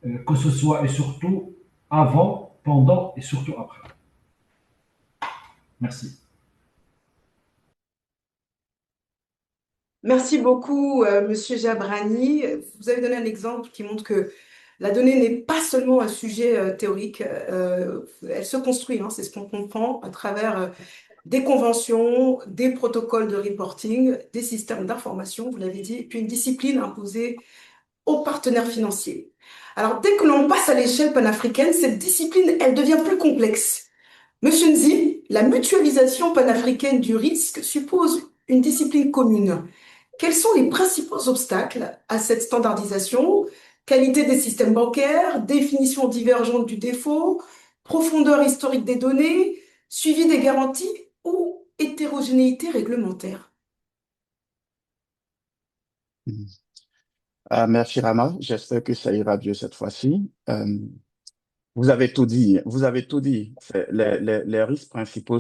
que ce soit et surtout avant, pendant et surtout après. Merci. Merci beaucoup, Monsieur Jabrani. Vous avez donné un exemple qui montre que la donnée n'est pas seulement un sujet théorique, elle se construit, hein, c'est ce qu'on comprend à travers des conventions, des protocoles de reporting, des systèmes d'information, vous l'avez dit, et puis une discipline imposée aux partenaires financiers. Alors, dès que l'on passe à l'échelle panafricaine, cette discipline, elle devient plus complexe. Monsieur Nzi, la mutualisation panafricaine du risque suppose une discipline commune. Quels sont les principaux obstacles à cette standardisation? Qualité des systèmes bancaires, définition divergente du défaut, profondeur historique des données, suivi des garanties ou hétérogénéité réglementaire? Merci Rama, j'espère que ça ira mieux cette fois-ci. Vous avez tout dit, vous avez tout dit. Les risques principaux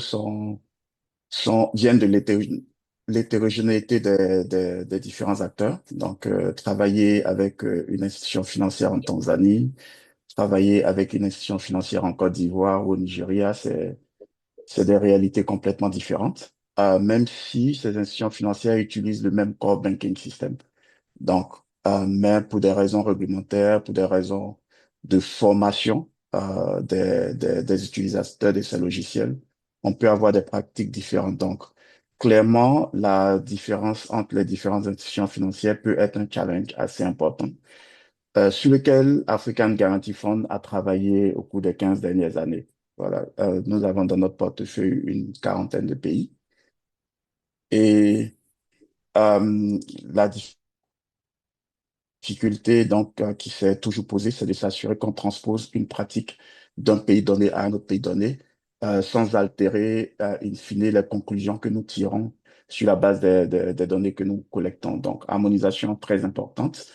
viennent de l'hétérogénéité des différents acteurs. Donc, travailler avec une institution financière en Tanzanie, travailler avec une institution financière en Côte d'Ivoire ou au Nigeria, c'est des réalités complètement différentes, même si ces institutions financières utilisent le même core banking system. Donc, mais pour des raisons réglementaires, pour des raisons de formation des utilisateurs de ces logiciels, on peut avoir des pratiques différentes. Donc, clairement, la différence entre les différentes institutions financières peut être un challenge assez important, sur lequel African Guarantee Fund a travaillé au cours des 15 dernières années. Voilà, nous avons dans notre portefeuille une quarantaine de pays et la difficulté donc qui s'est toujours posée, c'est de s'assurer qu'on transpose une pratique d'un pays donné à un autre pays donné sans altérer in fine les conclusions que nous tirons sur la base des données que nous collectons. Donc, harmonisation très importante.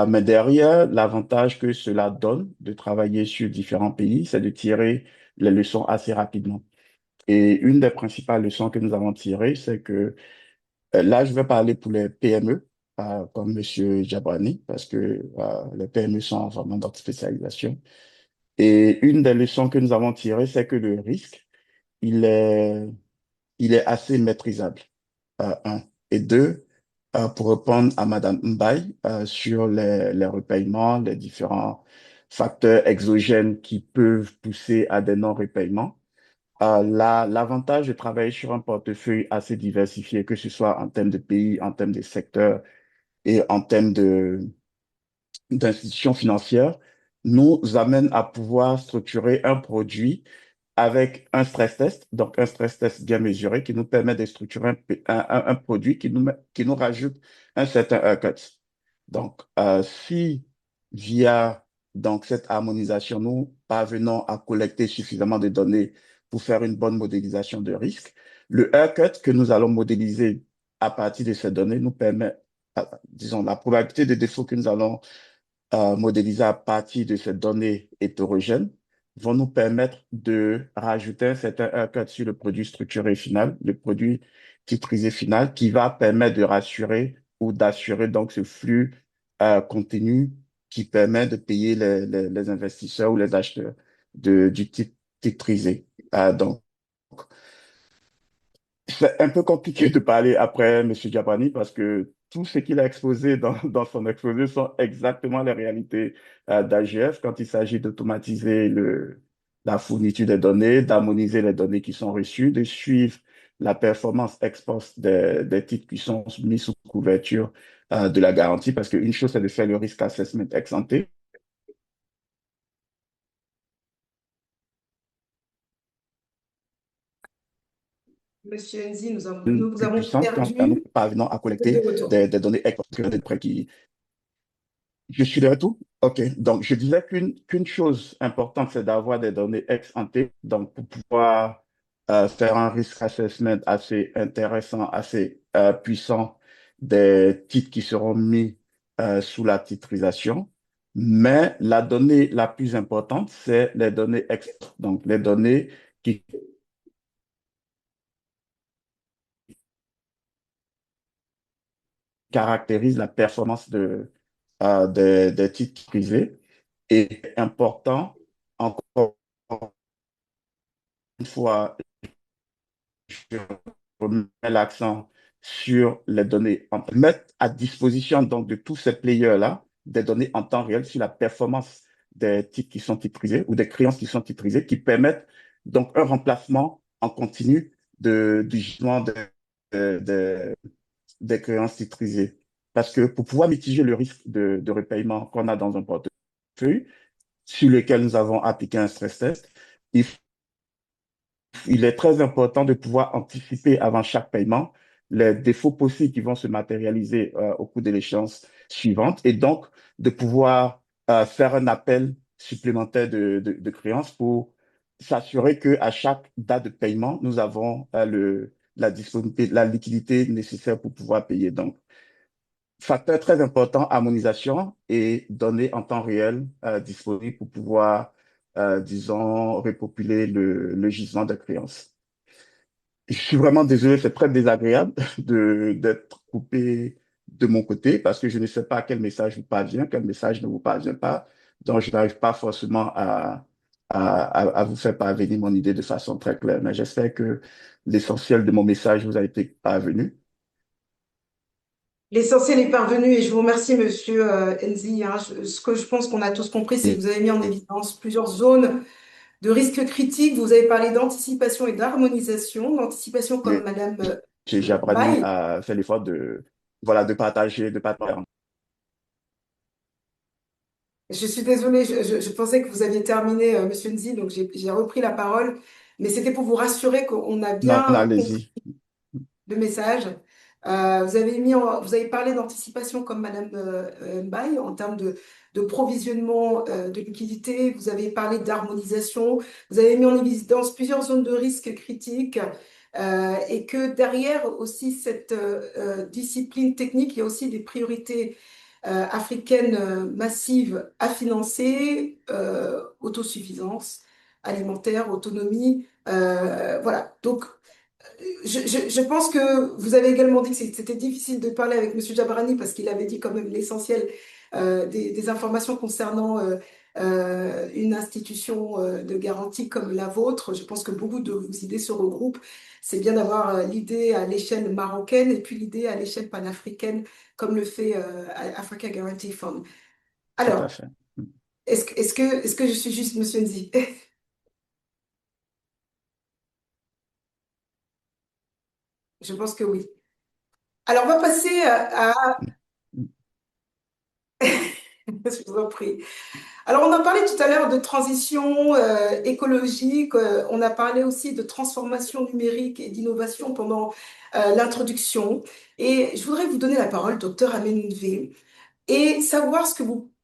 Mais derrière, l'avantage que cela donne de travailler sur différents pays, c'est de tirer les leçons assez rapidement. Et une des principales leçons que nous avons tirées, c'est que là, je vais parler pour les PME, comme Monsieur Jabrani, parce que les PME sont vraiment dans notre spécialisation. Et une des leçons que nous avons tirées, c'est que le risque, il est, il est assez maîtrisable, un. Et deux, pour répondre à Madame Mbaye, sur les repaiements, les différents facteurs exogènes qui peuvent pousser à des non-repaiements, l'avantage de travailler sur un portefeuille assez diversifié, que ce soit en termes de pays, en termes de secteurs et en termes d'institutions financières, nous amène à pouvoir structurer un produit avec un stress test, donc un stress test bien mesuré qui nous permet de structurer un produit qui nous rajoute un certain haircut. Donc, si via donc, cette harmonisation, nous parvenons à collecter suffisamment de données pour faire une bonne modélisation de risque, le haircut que nous allons modéliser à partir de ces données nous permet, disons, la probabilité de défaut que nous allons modélisés à partir de ces données hétérogènes vont nous permettre de rajouter un certain haircut sur le produit structuré final, le produit titrisé final, qui va permettre de rassurer ou d'assurer donc ce flux continu qui permet de payer les investisseurs ou les acheteurs du titre titrisé. Donc, c'est un peu compliqué de parler après M. Diabani parce que tout ce qu'il a exposé dans son exposé sont exactement les réalités d'AGF quand il s'agit d'automatiser la fourniture des données, d'harmoniser les données qui sont reçues, de suivre la performance ex post des titres qui sont mis sous couverture de la garantie parce qu'une chose, c'est de faire le risk assessment ex ante Monsieur Nzi, nous vous plus avons puissante quand nous perdu. parvenons à Vous êtes de collecter retour. des données près qui... Je suis de retour? OK. Donc, je disais qu'une chose importante, c'est d'avoir des données ex ante, donc pour pouvoir faire un risk assessment assez intéressant, assez puissant des titres qui seront mis sous la titrisation. Mais la donnée la plus importante, c'est les données ex, donc les données qui caractérisent la performance des titres privés. Et important, encore une fois, je remets l'accent sur les données, mettre à disposition donc de tous ces players-là des données en temps réel sur la performance des titres qui sont titrisés ou des créances qui sont titrisées, qui permettent donc un remplacement en continu du gisement de- des créances titrisées. Parce que pour pouvoir mitiger le risque de repaiement qu'on a dans un portefeuille, sur lequel nous avons appliqué un stress test, il il est très important de pouvoir anticiper avant chaque paiement les défauts possibles qui vont se matérialiser au cours de l'échéance suivante et donc de pouvoir faire un appel supplémentaire de créances pour s'assurer qu'à chaque date de paiement, nous avons la disponibilité, la liquidité nécessaire pour pouvoir payer. Donc, facteur très important, harmonisation et données en temps réel disponibles pour pouvoir, disons, repopuler le gisement de créances. Je suis vraiment désolé, c'est très désagréable d'être coupé de mon côté parce que je ne sais pas quel message vous parvient, quel message ne vous parvient pas. Donc, je n'arrive pas forcément à vous faire parvenir mon idée de façon très claire. Mais j'espère que l'essentiel de mon message vous a été parvenu. L'essentiel est parvenu et je vous remercie, Monsieur Nzi, hein. Ce que je pense qu'on a tous compris, c'est que Et, vous avez mis en évidence plusieurs zones de risques critiques. Vous avez parlé d'anticipation et d'harmonisation. L'anticipation, comme et Madame Jabrani Baye. a fait l'effort voilà, de partager. Je suis désolée, je pensais que vous aviez terminé, Monsieur Nzi, donc j'ai repris la parole. Mais c'était pour vous rassurer qu'on a Non, bien compris allez-y. le message. Vous avez parlé d'anticipation comme Madame Mbaye en termes de provisionnement de liquidité. Vous avez parlé d'harmonisation. Vous avez mis en évidence plusieurs zones de risque critiques et que derrière aussi cette discipline technique, il y a aussi des priorités africaines massives à financer, autosuffisance alimentaire, autonomie. Voilà. Donc, je pense que vous avez également dit que c'était difficile de parler avec Monsieur Jabrani parce qu'il avait dit quand même l'essentiel des informations concernant une institution de garantie comme la vôtre. Je pense que beaucoup de vos idées se regroupent. C'est bien d'avoir l'idée à l'échelle marocaine et puis l'idée à l'échelle panafricaine comme le fait Africa Guarantee Fund. Tout à Alors, fait. est-ce que je suis juste, Monsieur Nzi? Je pense que oui. Alors, on va passer je vous en prie. Alors, on a parlé tout à l'heure de transition écologique, on a parlé aussi de transformation numérique et d'innovation pendant l'introduction. Et je voudrais vous donner la parole, docteur Amenunve, et savoir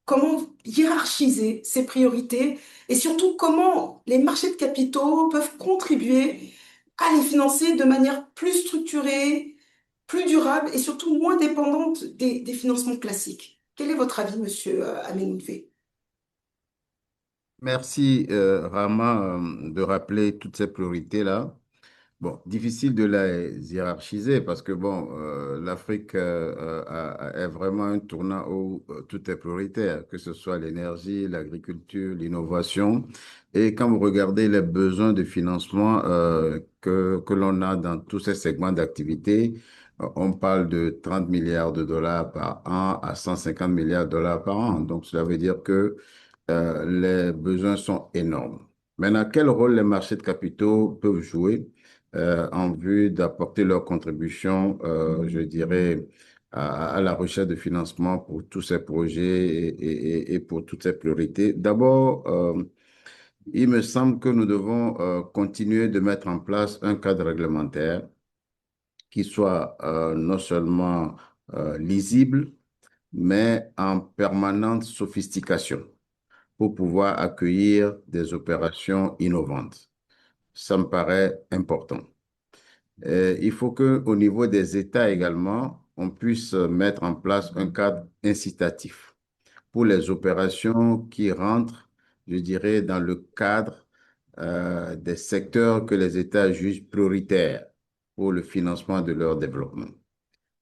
comment hiérarchiser ces priorités et surtout comment les marchés de capitaux peuvent contribuer à les financer de manière plus structurée, plus durable et surtout moins dépendante des financements classiques. Quel est votre avis, monsieur Amenunve? Merci, Rama, de rappeler toutes ces priorités-là. Bon, difficile de les hiérarchiser parce que bon, l'Afrique est vraiment un tournant où tout est prioritaire, que ce soit l'énergie, l'agriculture, l'innovation. Et quand vous regardez les besoins de financement que l'on a dans tous ces segments d'activité, on parle de 30 milliards de dollars par an à 150 milliards de dollars par an. Donc, cela veut dire que les besoins sont énormes. Maintenant, quel rôle les marchés de capitaux peuvent jouer en vue d'apporter leur contribution, je dirais, à la recherche de financement pour tous ces projets et pour toutes ces priorités? D'abord, il me semble que nous devons continuer de mettre en place un cadre réglementaire qui soit non seulement lisible, mais en permanente sophistication pour pouvoir accueillir des opérations innovantes. Ça me paraît important. Il faut qu'au niveau des États également, on puisse mettre en place un cadre incitatif pour les opérations qui rentrent, je dirais, dans le cadre des secteurs que les États jugent prioritaires pour le financement de leur développement.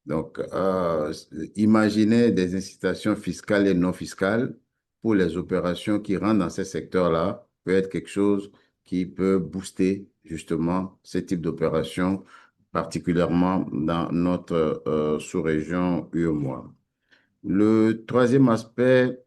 Donc, imaginez des incitations fiscales et non fiscales pour les opérations qui rentrent dans ces secteurs-là peut être quelque chose qui peut booster justement ce type d'opérations, particulièrement dans notre sous-région UEMOA. Le troisième aspect,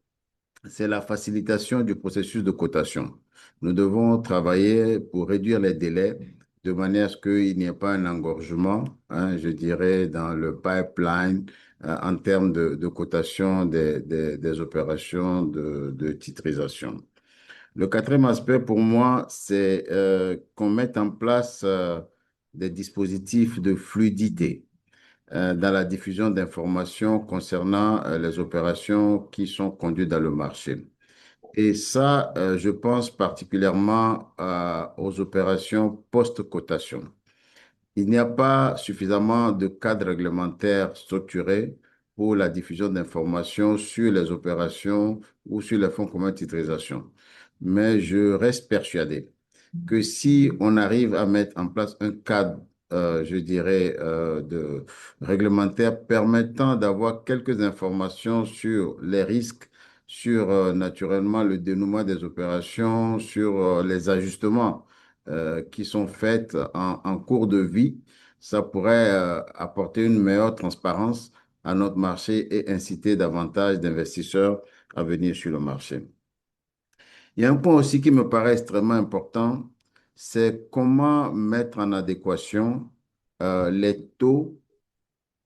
c'est la facilitation du processus de cotation. Nous devons travailler pour réduire les délais de manière à ce qu'il n'y ait pas un engorgement, hein, je dirais, dans le pipeline en termes de cotation des opérations de titrisation. Le quatrième aspect pour moi, c'est qu'on mette en place des dispositifs de fluidité dans la diffusion d'informations concernant les opérations qui sont conduites dans le marché. Et ça, je pense particulièrement aux opérations post-cotation. Il n'y a pas suffisamment de cadre réglementaire structuré pour la diffusion d'informations sur les opérations ou sur les fonds communs de titrisation. Mais je reste persuadé que si on arrive à mettre en place un cadre, je dirais, réglementaire permettant d'avoir quelques informations sur les risques, sur naturellement le dénouement des opérations, sur les ajustements qui sont faits en cours de vie, ça pourrait apporter une meilleure transparence à notre marché et inciter davantage d'investisseurs à venir sur le marché. Il y a un point aussi qui me paraît extrêmement important, c'est comment mettre en adéquation les taux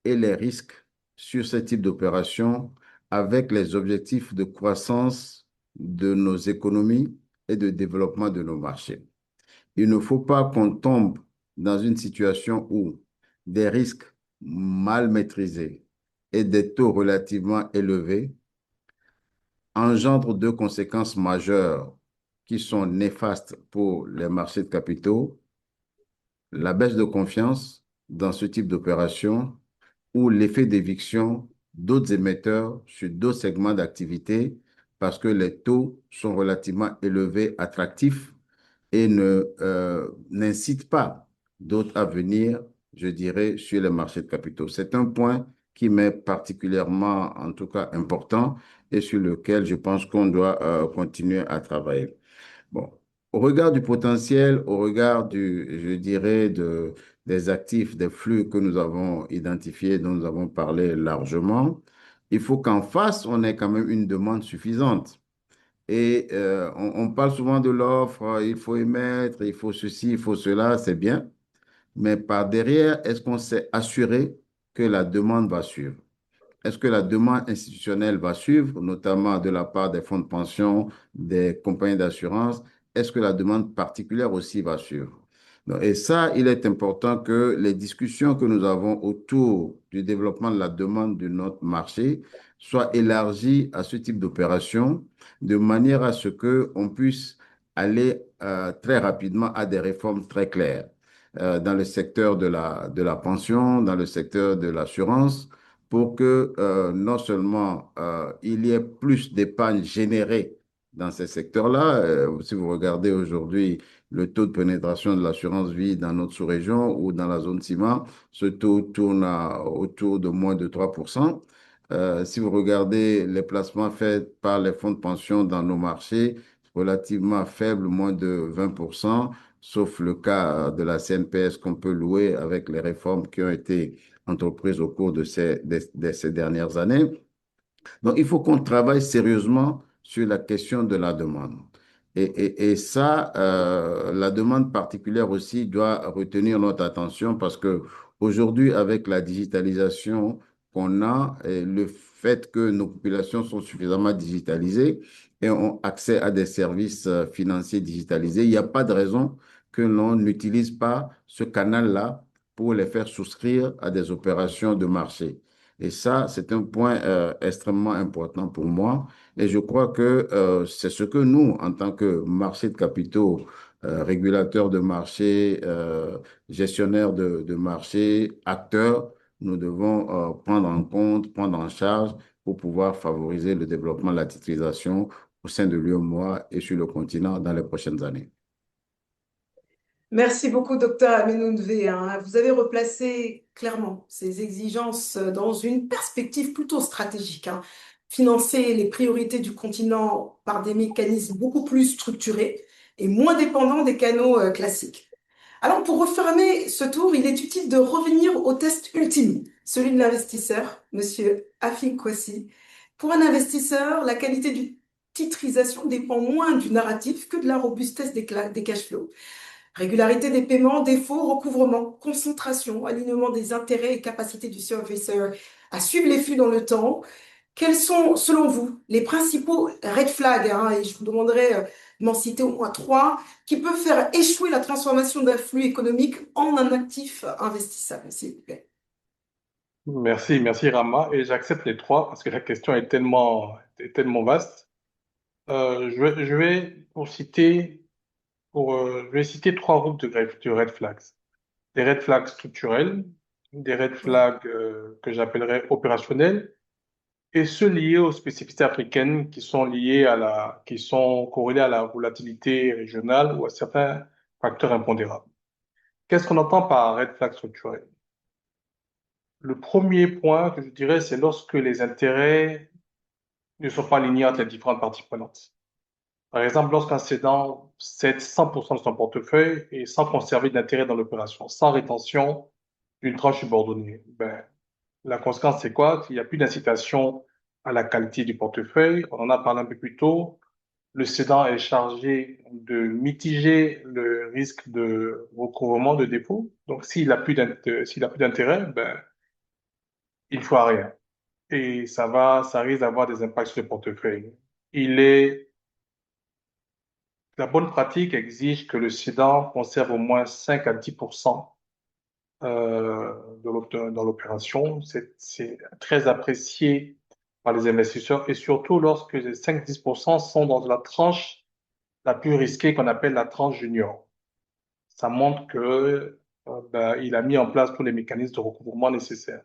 et les risques sur ce type d'opération avec les objectifs de croissance de nos économies et de développement de nos marchés. Il ne faut pas qu'on tombe dans une situation où des risques mal maîtrisés et des taux relativement élevés engendre deux conséquences majeures qui sont néfastes pour les marchés de capitaux, la baisse de confiance dans ce type d'opération ou l'effet d'éviction d'autres émetteurs sur d'autres segments d'activité parce que les taux sont relativement élevés, attractifs et n'incitent pas d'autres à venir, je dirais, sur les marchés de capitaux. C'est un point qui m'est particulièrement, en tout cas, important et sur lequel je pense qu'on doit continuer à travailler. Bon, au regard du potentiel, au regard je dirais, des actifs, des flux que nous avons identifiés, dont nous avons parlé largement, il faut qu'en face, on ait quand même une demande suffisante. Et on parle souvent de l'offre, il faut émettre, il faut ceci, il faut cela, c'est bien. Mais par derrière, est-ce qu'on s'est assuré que la demande va suivre? Est-ce que la demande institutionnelle va suivre, notamment de la part des fonds de pension, des compagnies d'assurance? Est-ce que la demande particulière aussi va suivre? Et ça, il est important que les discussions que nous avons autour du développement de la demande de notre marché soient élargies à ce type d'opération, de manière à ce qu'on puisse aller très rapidement à des réformes très claires dans le secteur de la pension, dans le secteur de l'assurance, pour que non seulement il y ait plus d'épargne générée dans ces secteurs-là. Si vous regardez aujourd'hui le taux de pénétration de l'assurance vie dans notre sous-région ou dans la zone CIMA, ce taux tourne autour de moins de 3%. Si vous regardez les placements faits par les fonds de pension dans nos marchés, relativement faibles, moins de 20%, sauf le cas de la CNPS qu'on peut louer avec les réformes qui ont été entreprises au cours de ces dernières années. Donc, il faut qu'on travaille sérieusement sur la question de la demande. Et ça, la demande particulière aussi doit retenir notre attention parce que aujourd'hui, avec la digitalisation qu'on a, et le fait que nos populations sont suffisamment digitalisées et ont accès à des services financiers digitalisés, il n'y a pas de raison que l'on n'utilise pas ce canal-là pour les faire souscrire à des opérations de marché. Et ça, c'est un point extrêmement important pour moi. Et je crois que c'est ce que nous, en tant que marché de capitaux, régulateurs de marché, gestionnaires de marché, acteurs, nous devons prendre en compte, prendre en charge pour pouvoir favoriser le développement de la titrisation au sein de l'UEMOA et sur le continent dans les prochaines années. Merci beaucoup, docteur Amenounvé, hein. Vous avez replacé clairement ces exigences dans une perspective plutôt stratégique, hein. Financer les priorités du continent par des mécanismes beaucoup plus structurés et moins dépendants des canaux classiques. Alors, pour refermer ce tour, il est utile de revenir au test ultime, celui de l'investisseur, Monsieur Afik Kwasi. Pour un investisseur, la qualité d'une titrisation dépend moins du narratif que de la robustesse des cash flows. Régularité des paiements, défaut, recouvrement, concentration, alignement des intérêts et capacité du servicer à suivre les flux dans le temps. Quels sont, selon vous, les principaux red flags, hein, et je vous demanderai de m'en citer au moins 3, qui peuvent faire échouer la transformation d'un flux économique en un actif investissable, s'il vous plaît? Merci Rama, et j'accepte les trois parce que la question est tellement vaste. Je vais je vais citer trois groupes de red flags. Des red flags structurels, des red Ouais. flags que j'appellerais opérationnels, et ceux liés aux spécificités africaines qui sont corrélés à la volatilité régionale ou à certains facteurs impondérables. Qu'est-ce qu'on entend par red flag structurel? Le premier point que je dirais, c'est lorsque les intérêts ne sont pas alignés entre les différentes parties prenantes. Par exemple, lorsqu'un cédant cède 100% de son portefeuille et sans conserver d'intérêt dans l'opération, sans rétention d'une tranche subordonnée, ben, la conséquence, c'est quoi? Qu'il n'y a plus d'incitation à la qualité du portefeuille. On en a parlé un peu plus tôt. Le cédant est chargé de mitiger le risque de recouvrement de défaut. Donc, s'il a plus d'intérêt, ben, il ne fera rien. Et ça risque d'avoir des impacts sur le portefeuille. La bonne pratique exige que le cédant conserve au moins 5 à 10% dans l'opération. C'est très apprécié par les investisseurs et surtout lorsque les 5-10% sont dans la tranche la plus risquée qu'on appelle la tranche junior. Ça montre que il a mis en place tous les mécanismes de recouvrement nécessaires.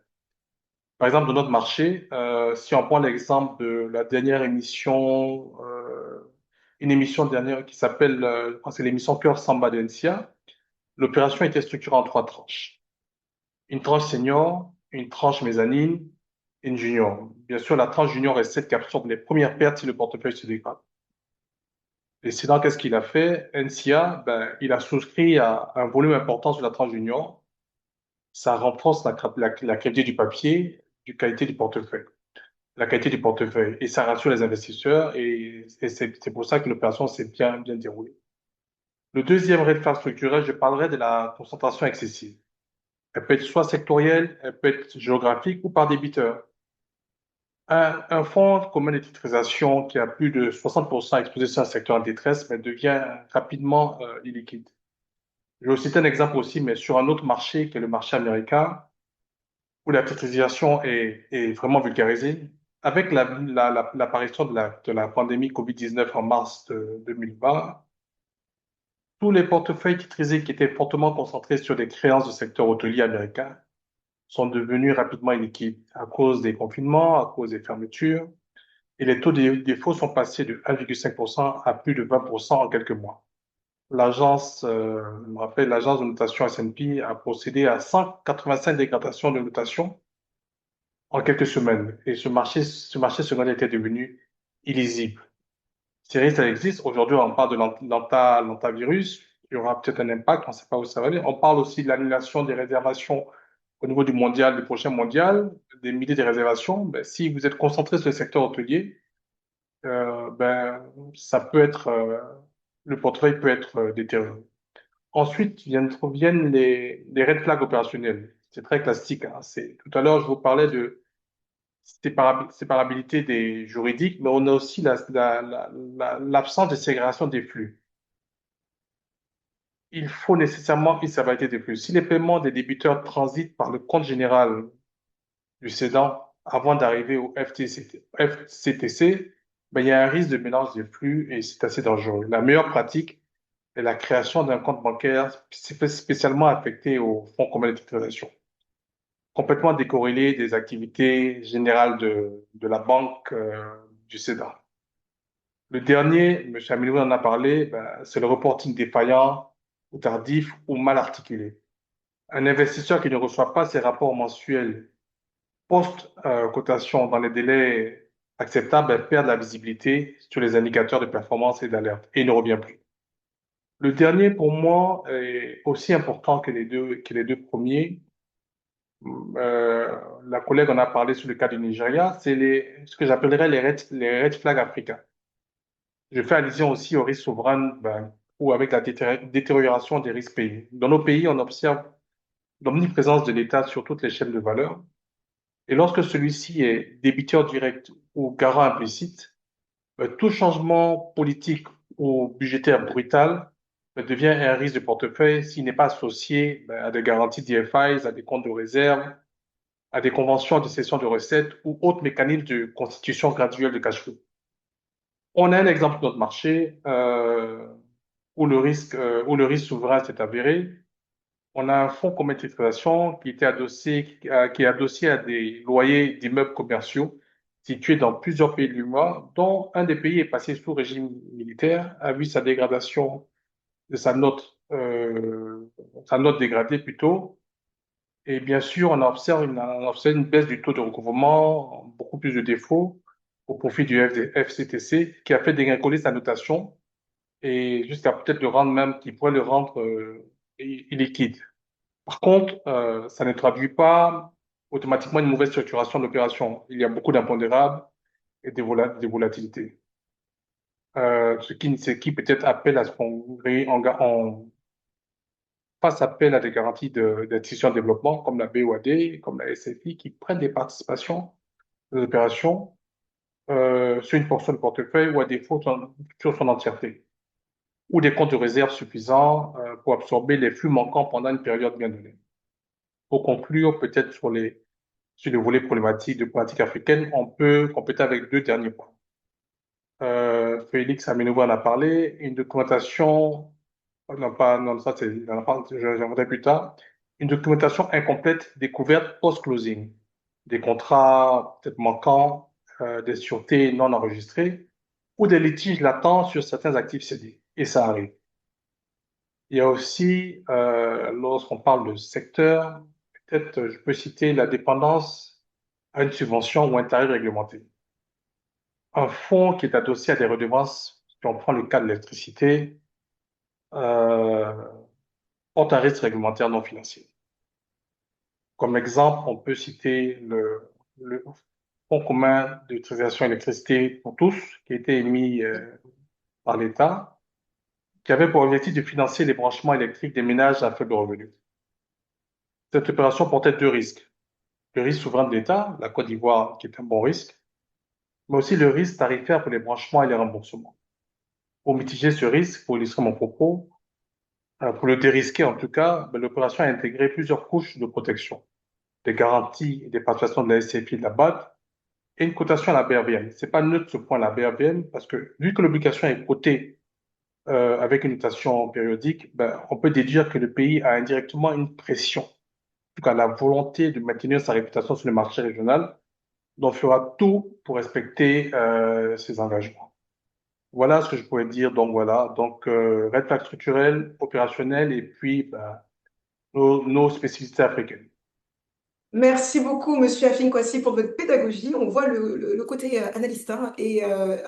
Par exemple, dans notre marché, si on prend l'exemple de la dernière émission, une émission dernière qui s'appelle, je pense que c'est l'émission Cœur Samba de NCA, l'opération était structurée en trois tranches. Une tranche senior, une tranche mezzanine, une junior. Bien sûr, la tranche junior est celle qui absorbe les premières pertes si le portefeuille se dégrade. Décidant, qu'est-ce qu'il a fait? NCA, il a souscrit à un volume important sur la tranche junior. Ça renforce la qualité du papier, la qualité du portefeuille. La qualité du portefeuille. Et ça rassure les investisseurs et c'est pour ça que l'opération s'est bien déroulée. Le deuxième red flag structurel, je parlerai de la concentration excessive. Elle peut être soit sectorielle, elle peut être géographique ou par débiteur. Un fonds commun de titrisation qui a plus de 60% exposé sur un secteur en détresse, mais devient rapidement illiquide. Je vais vous citer un exemple aussi, mais sur un autre marché qui est le marché américain, où la titrisation est vraiment vulgarisée. Avec l'apparition de la pandémie COVID-19 en mars 2020, tous les portefeuilles titrisés qui étaient fortement concentrés sur des créances du secteur hôtelier américain sont devenus rapidement illiquides à cause des confinements, à cause des fermetures, et les taux de défaut sont passés de 1,5% à plus de 20% en quelques mois. Je me rappelle, l'agence de notation S&P a procédé à 185 dégradations de notation en quelques semaines, et ce marché secondaire était devenu illisible. Ces risques, ça existe. Aujourd'hui, on parle de l'antavirus. Il y aura peut-être un impact, on ne sait pas où ça va aller. On parle aussi de l'annulation des réservations au niveau du mondial, du prochain mondial, des milliers de réservations. Si vous êtes concentré sur le secteur hôtelier, ça peut être, le portefeuille peut être détérioré. Ensuite viennent les red flags opérationnels. C'est très classique, hein. Tout à l'heure, je vous parlais de séparabilité des juridiques, mais on a aussi l'absence de ségrégation des flux. il faut nécessairement une stabilité des flux. Si les paiements des débiteurs transitent par le compte général du cédant avant d'arriver au FCTC, ben, il y a un risque de mélange des flux et c'est assez dangereux. La meilleure pratique est la création d'un compte bancaire spécialement affecté au fonds commun de titrisation, complètement décorrélé des activités générales de la banque du cédant. Le dernier, M. Amilou en a parlé, ben, c'est le reporting défaillant ou tardif ou mal articulé. Un investisseur qui ne reçoit pas ses rapports mensuels post-cotation dans les délais acceptables ben, perd de la visibilité sur les indicateurs de performance et d'alerte et il ne revient plus. Le dernier, pour moi, est aussi important que les deux premiers. La collègue en a parlé sur le cas du Nigeria, c'est ce que j'appellerais les red flags africains. Je fais allusion aussi aux risques souverains ben, ou avec la détérioration des risques payés. Dans nos pays, on observe l'omniprésence de l'État sur toutes les chaînes de valeur. Et lorsque celui-ci est débiteur direct ou garant implicite, tout changement politique ou budgétaire brutal devient un risque de portefeuille s'il n'est pas associé ben, à des garanties d'IFIs, à des comptes de réserve, à des conventions de cession de recettes ou autres mécanismes de constitution graduelle de cash flow. On a un exemple de notre marché où le risque souverain s'est avéré. On a un fonds commun de titrisation qui est adossé à des loyers d'immeubles commerciaux situés dans plusieurs pays de l'UEMOA, dont un des pays est passé sous régime militaire, a vu sa dégradation de sa note dégradée plutôt. Et bien sûr, on observe une baisse du taux de recouvrement, beaucoup plus de défauts au profit du FCTC, qui a fait dégringoler sa notation et jusqu'à peut-être le rendre même, qui pourrait le rendre illiquide. Par contre, ça ne traduit pas automatiquement une mauvaise structuration de l'opération. Il y a beaucoup d'impondérables et des volatilités. Ce qui peut-être appelle à ce qu'on fasse appel à des garanties d'institutions de développement comme la BOAD, comme la SFI, qui prennent des participations des opérations sur une portion de portefeuille ou à défaut sur son entièreté, ou des comptes de réserve suffisants pour absorber les flux manquants pendant une période bien donnée. Pour conclure, peut-être sur le volet problématique de politique africaine, on peut compléter avec deux derniers points. Félix Aminouba en a parlé, une documentation, non, ça c'est, j'en voudrais plus tard, une documentation incomplète découverte post-closing, des contrats peut-être manquants, des sûretés non enregistrées ou des litiges latents sur certains actifs cédés. Et ça arrive. Il y a aussi, lorsqu'on parle de secteur, peut-être je peux citer la dépendance à une subvention ou un tarif réglementé. Un fonds qui est adossé à des redevances, si on prend le cas de l'électricité, euh, porte un risque réglementaire non financier. Comme exemple, on peut citer le Fonds commun d'utilisation électricité pour tous, qui a été émis par l'État, qui avait pour objectif de financer les branchements électriques des ménages à faible revenu. Cette opération portait deux risques. Le risque souverain de l'État, la Côte d'Ivoire, qui est un bon risque, mais aussi le risque tarifaire pour les branchements et les remboursements. Pour mitiger ce risque, pour illustrer mon propos, pour le dérisquer en tout cas, ben, l'opération a intégré plusieurs couches de protection, des garanties et des participations de la SCFI et de la BAD, et une cotation à la BRBM. C'est pas neutre ce point la BRBM, parce que vu que l'obligation est cotée avec une notation périodique, ben, on peut déduire que le pays a indirectement une pression, en tout cas la volonté de maintenir sa réputation sur le marché régional, dont fera tout pour respecter ses engagements. Voilà ce que je pourrais dire. Donc voilà, donc red flag structurel, opérationnel et puis ben, nos spécificités africaines. Merci beaucoup, Monsieur Afin Kwasi, pour votre pédagogie. On voit le côté analyste hein, et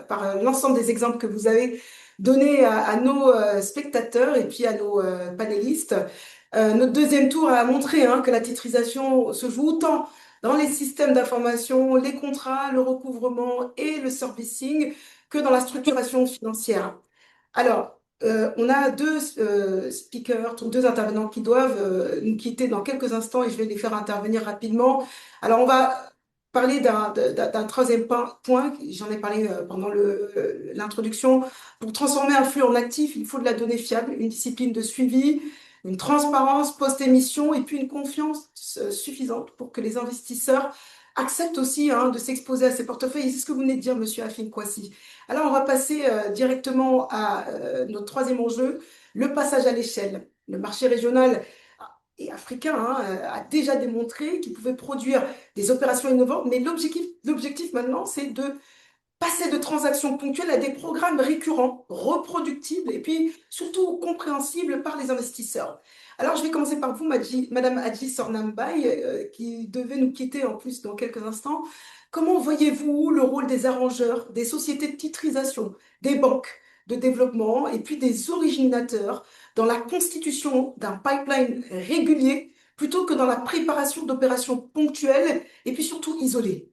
par l'ensemble des exemples que vous avez donnés à nos spectateurs et puis à nos panélistes. Notre deuxième tour a montré hein, que la titrisation se joue autant dans les systèmes d'information, les contrats, le recouvrement et le servicing que dans la structuration financière. Alors, on a deux speakers, donc deux intervenants qui doivent nous quitter dans quelques instants et je vais les faire intervenir rapidement. Alors, on va parler d'un troisième point, j'en ai parlé pendant l'introduction. Pour transformer un flux en actif, il faut de la donnée fiable, une discipline de suivi, une transparence post-émission et puis une confiance suffisante pour que les investisseurs acceptent aussi de s'exposer à ces portefeuilles. Et c'est ce que vous venez de dire, Monsieur Afin Kwasi. Alors, on va passer directement à notre troisième enjeu, le passage à l'échelle. Le marché régional et africain a déjà démontré qu'il pouvait produire des opérations innovantes, mais l'objectif maintenant, c'est de passer de transactions ponctuelles à des programmes récurrents, reproductibles et puis surtout compréhensibles par les investisseurs. Alors, je vais commencer par vous, Madame Adji Sornambay, qui devait nous quitter en plus dans quelques instants. Comment voyez-vous le rôle des arrangeurs, des sociétés de titrisation, des banques de développement et puis des originateurs dans la constitution d'un pipeline régulier plutôt que dans la préparation d'opérations ponctuelles et puis surtout isolées?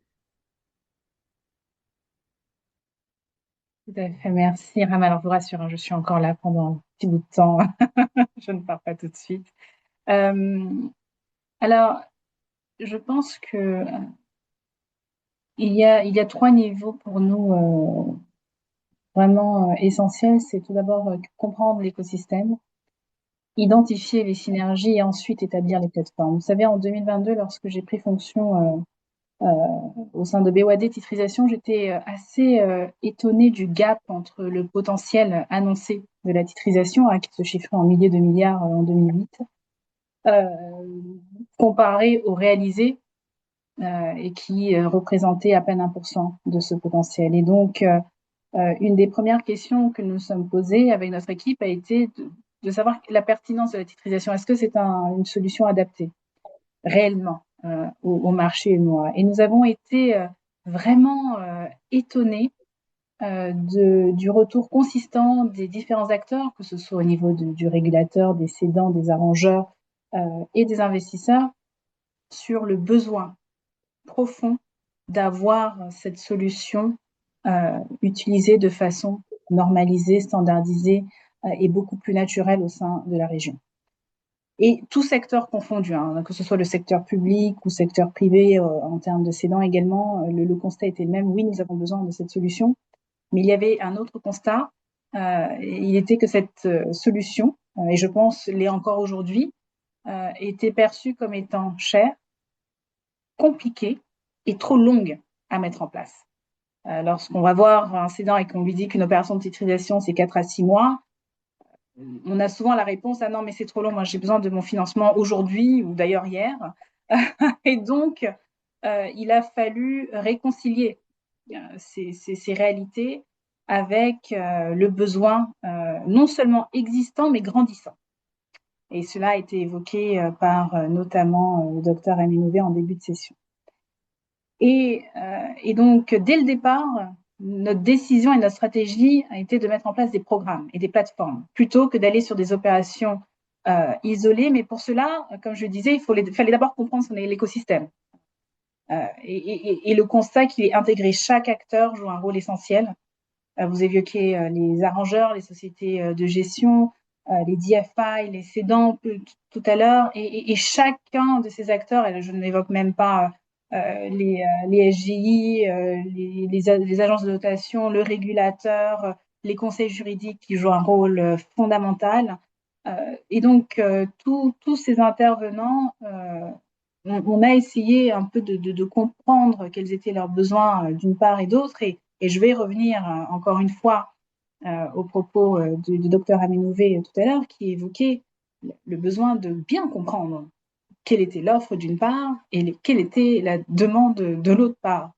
Tout à fait, merci Rama. Alors, je vous rassure, je suis encore là pendant un petit bout de temps. Je ne pars pas tout de suite. Alors, je pense que il y a trois niveaux pour nous vraiment essentiels. C'est tout d'abord comprendre l'écosystème, identifier les synergies et ensuite établir les plateformes. Vous savez, en 2022, lorsque j'ai pris fonction au sein de BOAD Titrisation, j'étais assez étonnée du gap entre le potentiel annoncé de la titrisation, qui se chiffrait en milliers de milliards en 2008, comparé au réalisé et qui représentait à peine 1% de ce potentiel. Et donc, une des premières questions que nous sommes posées avec notre équipe a été de savoir la pertinence de la titrisation. Est-ce que c'est une solution adaptée réellement au marché moi? Et nous avons été vraiment étonnés du retour consistant des différents acteurs, que ce soit au niveau du régulateur, des cédants, des arrangeurs et des investisseurs, sur le besoin profond d'avoir cette solution utilisée de façon normalisée, standardisée et beaucoup plus naturelle au sein de la région. Et tout secteur confondu, que ce soit le secteur public ou secteur privé en termes de cédants également, le constat était le même. Oui, nous avons besoin de cette solution, mais il y avait un autre constat. Il était que cette solution, et je pense l'est encore aujourd'hui, était perçue comme étant chère, compliquée et trop longue à mettre en place. Lorsqu'on va voir un cédant et qu'on lui dit qu'une opération de titrisation, c'est 4 à 6 mois, on a souvent la réponse « Ah non, mais c'est trop long, moi j'ai besoin de mon financement aujourd'hui ou d'ailleurs hier. » Et donc, il a fallu réconcilier ces réalités avec le besoin non seulement existant, mais grandissant. Et cela a été évoqué par notamment le docteur Aminové en début de session. Et donc, dès le départ, notre décision et notre stratégie a été de mettre en place des programmes et des plateformes, plutôt que d'aller sur des opérations isolées. Mais pour cela, comme je le disais, il fallait d'abord comprendre l'écosystème. Et le constat qu'il est intégré, chaque acteur joue un rôle essentiel. Vous évoquiez les arrangeurs, les sociétés de gestion, les DFI, les cédants tout à l'heure, et chacun de ces acteurs, et je n'évoque même pas les SGI, les agences de notation, le régulateur, les conseils juridiques qui jouent un rôle fondamental. Et donc, tous ces intervenants, on a essayé un peu de comprendre quels étaient leurs besoins d'une part et d'autre, et je vais revenir encore une fois au propos du docteur Aminové tout à l'heure, qui évoquait le besoin de bien comprendre quelle était l'offre d'une part et quelle était la demande de l'autre part,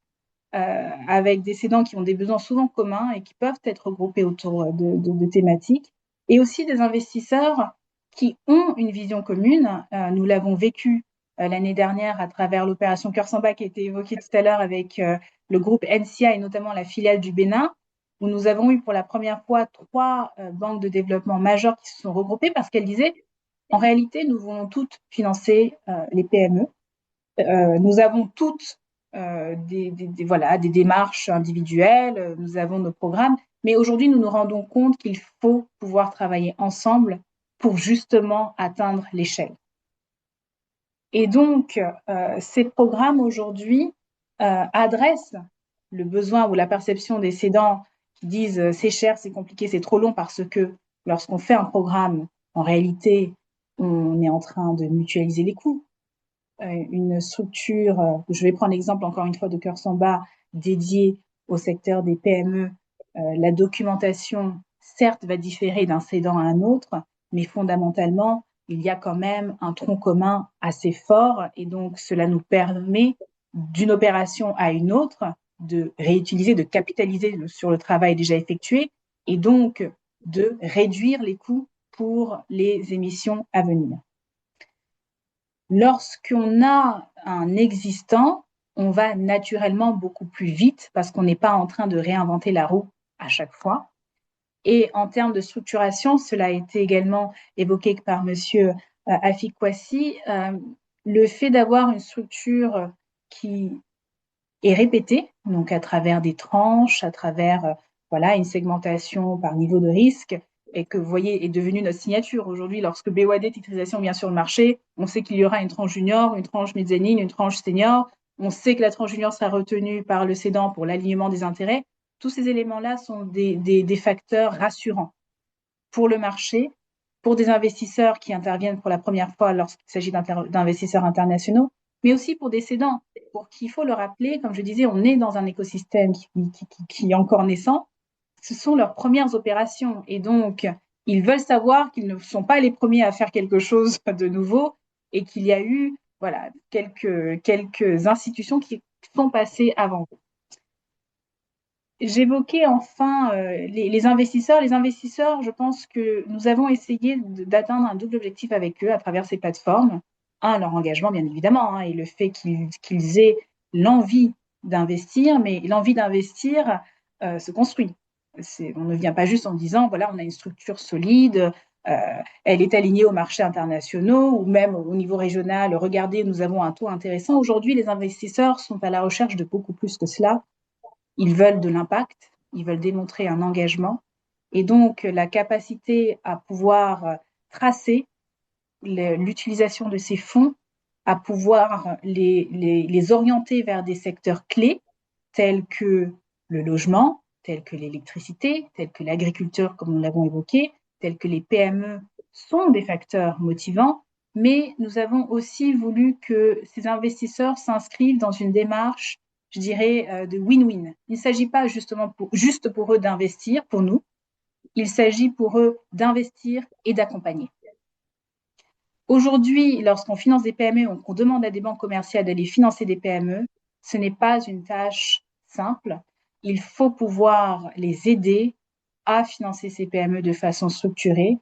avec des cédants qui ont des besoins souvent communs et qui peuvent être regroupés autour de thématiques, et aussi des investisseurs qui ont une vision commune. Nous l'avons vécu l'année dernière à travers l'opération Cœur Samba qui a été évoquée tout à l'heure avec le groupe NCA et notamment la filiale du Bénin, où nous avons eu pour la première fois 3 banques de développement majeures qui se sont regroupées parce qu'elles disaient en réalité, nous voulons toutes financer les PME. Nous avons toutes des démarches individuelles, nous avons nos programmes, mais aujourd'hui, nous nous rendons compte qu'il faut pouvoir travailler ensemble pour justement atteindre l'échelle. Et donc, ces programmes aujourd'hui adresse le besoin ou la perception des cédants qui disent c'est cher, c'est compliqué, c'est trop long parce que lorsqu'on fait un programme, en réalité, on est en train de mutualiser les coûts. Une structure, je vais prendre l'exemple encore une fois de Cœur Samba, dédiée au secteur des PME, la documentation, certes, va différer d'un cédant à un autre, mais fondamentalement, il y a quand même un tronc commun assez fort et donc cela nous permet d'une opération à une autre de réutiliser, de capitaliser sur le travail déjà effectué et donc de réduire les coûts pour les émissions à venir. Lorsqu'on a un existant, on va naturellement beaucoup plus vite parce qu'on n'est pas en train de réinventer la roue à chaque fois. Et en termes de structuration, cela a été également évoqué par Monsieur Afik Kwasi, le fait d'avoir une structure qui est répétée, donc à travers des tranches, à travers voilà, une segmentation par niveau de risque, et que vous voyez est devenue notre signature. Aujourd'hui, lorsque BOAD titrisation vient sur le marché, on sait qu'il y aura une tranche junior, une tranche mezzanine, une tranche senior. On sait que la tranche junior sera retenue par le cédant pour l'alignement des intérêts. Tous ces éléments-là sont des facteurs rassurants pour le marché, pour des investisseurs qui interviennent pour la première fois lorsqu'il s'agit d'investisseurs internationaux, mais aussi pour des cédants, pour qui, il faut le rappeler, comme je disais, on est dans un écosystème qui est encore naissant. Ce sont leurs premières opérations et donc ils veulent savoir qu'ils ne sont pas les premiers à faire quelque chose de nouveau et qu'il y a eu voilà, quelques institutions qui sont passées avant eux. J'évoquais enfin les investisseurs. Les investisseurs, je pense que nous avons essayé d'atteindre un double objectif avec eux à travers ces plateformes. Un, leur engagement, bien évidemment, et le fait qu'ils aient l'envie d'investir, mais l'envie d'investir se construit. On ne vient pas juste en disant, voilà, on a une structure solide, elle est alignée aux marchés internationaux ou même au niveau régional. Regardez, nous avons un taux intéressant. Aujourd'hui, les investisseurs sont à la recherche de beaucoup plus que cela. Ils veulent de l'impact, ils veulent démontrer un engagement. Et donc, la capacité à pouvoir tracer l'utilisation de ces fonds, à pouvoir les orienter vers des secteurs clés tels que le logement, tels que l'électricité, tels que l'agriculture, comme nous l'avons évoqué, tels que les PME sont des facteurs motivants, mais nous avons aussi voulu que ces investisseurs s'inscrivent dans une démarche, je dirais, de win-win. Il ne s'agit pas justement juste pour eux d'investir, pour nous, il s'agit pour eux d'investir et d'accompagner. Aujourd'hui, lorsqu'on finance des PME, qu'on demande à des banques commerciales d'aller financer des PME, ce n'est pas une tâche simple. Il faut pouvoir les aider à financer ces PME de façon structurée,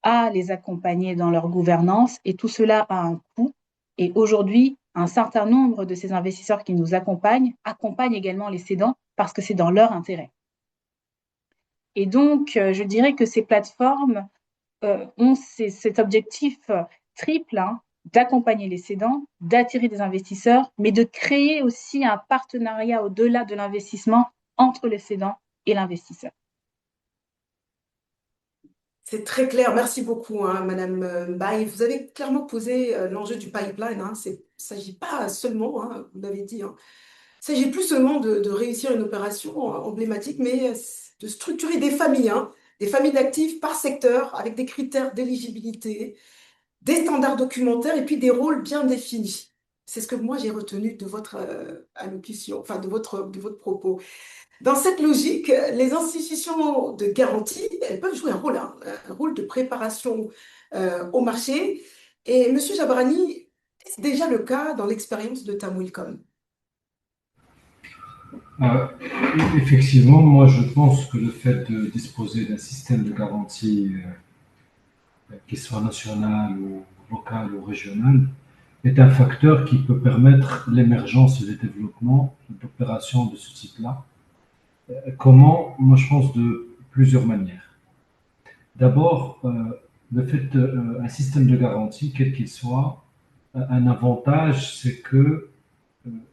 à les accompagner dans leur gouvernance, et tout cela a un coût. Et aujourd'hui, un certain nombre de ces investisseurs qui nous accompagnent également les cédants parce que c'est dans leur intérêt. Et donc, je dirais que ces plateformes ont cet objectif triple, d'accompagner les cédants, d'attirer des investisseurs, mais de créer aussi un partenariat au-delà de l'investissement entre le cédant et l'investisseur. C'est très clair. Merci beaucoup, Madame Mbaye. Vous avez clairement posé l'enjeu du pipeline. Il ne s'agit pas seulement, vous l'avez dit, il ne s'agit plus seulement de réussir une opération emblématique, mais de structurer des familles d'actifs par secteur, avec des critères d'éligibilité, des standards documentaires et puis des rôles bien définis. C'est ce que moi j'ai retenu de votre allocution, enfin de votre propos. Dans cette logique, les institutions de garantie, elles peuvent jouer un rôle de préparation au marché. Et Monsieur Jabrani, c'est déjà le cas dans l'expérience de Tamwilcom. Effectivement, moi je pense que le fait de disposer d'un système de garantie, qu'il soit national ou local ou régional, est un facteur qui peut permettre l'émergence et le développement d'opérations de ce type-là. Comment? Moi je pense de plusieurs manières. D'abord, le fait un système de garantie, quel qu'il soit, un avantage, c'est que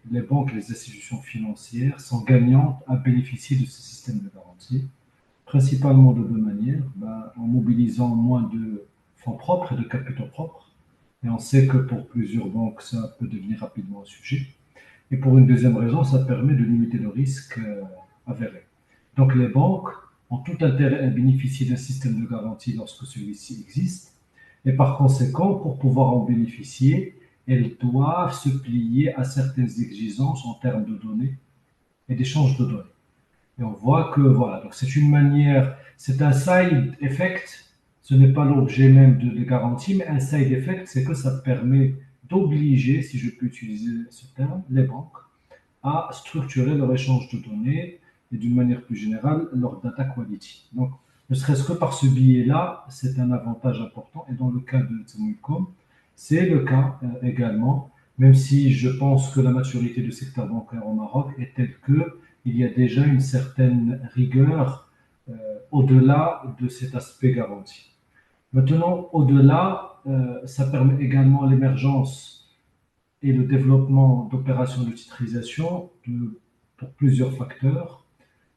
les banques et les institutions financières sont gagnantes à bénéficier de ce système de garantie, principalement de deux manières, en mobilisant moins de fonds propres et de capitaux propres. Et on sait que pour plusieurs banques, ça peut devenir rapidement un sujet. Et pour une deuxième raison, ça permet de limiter le risque avéré. Donc les banques ont tout intérêt à bénéficier d'un système de garantie lorsque celui-ci existe. Et par conséquent, pour pouvoir en bénéficier, elles doivent se plier à certaines exigences en termes de données et d'échange de données. Et on voit que voilà, donc c'est une manière, c'est un side effect, ce n'est pas l'objet même de garantie, mais un side effect, c'est que ça permet d'obliger, si je peux utiliser ce terme, les banques à structurer leur échange de données et d'une manière plus générale leur data quality. Donc, ne serait-ce que par ce biais-là, c'est un avantage important. Et dans le cas de Tsemulcom, c'est le cas également, même si je pense que la maturité du secteur bancaire au Maroc est telle que il y a déjà une certaine rigueur euh, au-delà de cet aspect garanti. Maintenant, au-delà, ça permet également l'émergence et le développement d'opérations de titrisation pour plusieurs facteurs.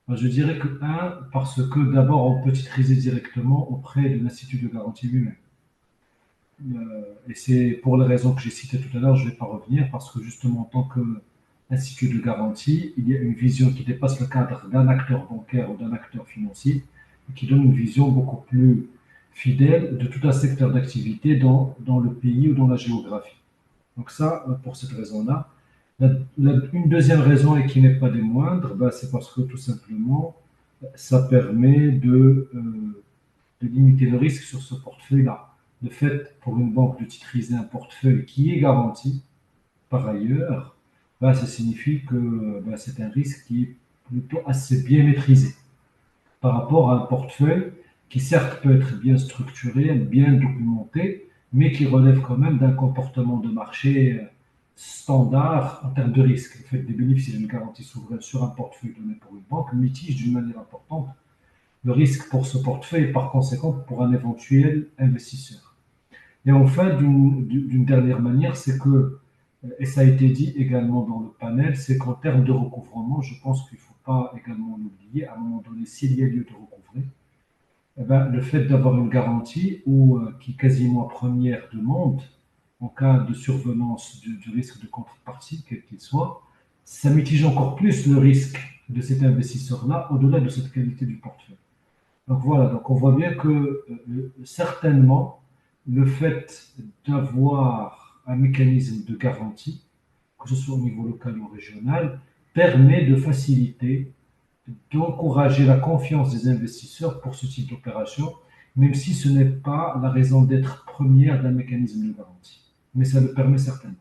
Je dirais que, un, parce que d'abord, on peut titriser directement auprès de l'Institut de garantie lui-même. Et c'est pour les raisons que j'ai citées tout à l'heure, je ne vais pas revenir, parce que justement, en tant qu'institut de garantie, il y a une vision qui dépasse le cadre d'un acteur bancaire ou d'un acteur financier, et qui donne une vision beaucoup plus fidèle de tout un secteur d'activité dans le pays ou dans la géographie. Donc ça, pour cette raison-là. Une deuxième raison, et qui n'est pas des moindres, ben, c'est parce que tout simplement, ça permet de limiter le risque sur ce portefeuille-là. Le fait pour une banque de titriser un portefeuille qui est garanti par ailleurs, ben, ça signifie que ben, c'est un risque qui est plutôt assez bien maîtrisé par rapport à un portefeuille qui certes peut être bien structuré, bien documenté, mais qui relève quand même d'un comportement de marché standard en termes de risque. Le fait de bénéficier d'une garantie souveraine sur un portefeuille donné pour une banque mitige d'une manière importante le risque pour ce portefeuille et par conséquent pour un éventuel investisseur. Et enfin, d'une dernière manière, c'est que, et ça a été dit également dans le panel, c'est qu'en termes de recouvrement, je pense qu'il ne faut pas également l'oublier, à un moment donné, s'il y a lieu de recouvrer, eh ben, le fait d'avoir une garantie ou qui est quasiment à première demande en cas de survenance du risque de contrepartie, quel qu'il soit, ça mitige encore plus le risque de cet investisseur-là au-delà de cette qualité du portefeuille. Donc voilà, donc on voit bien que certainement le fait d'avoir un mécanisme de garantie, que ce soit au niveau local ou régional, permet de faciliter, d'encourager la confiance des investisseurs pour ce type d'opération, même si ce n'est pas la raison d'être première d'un mécanisme de garantie. Mais ça le permet certainement.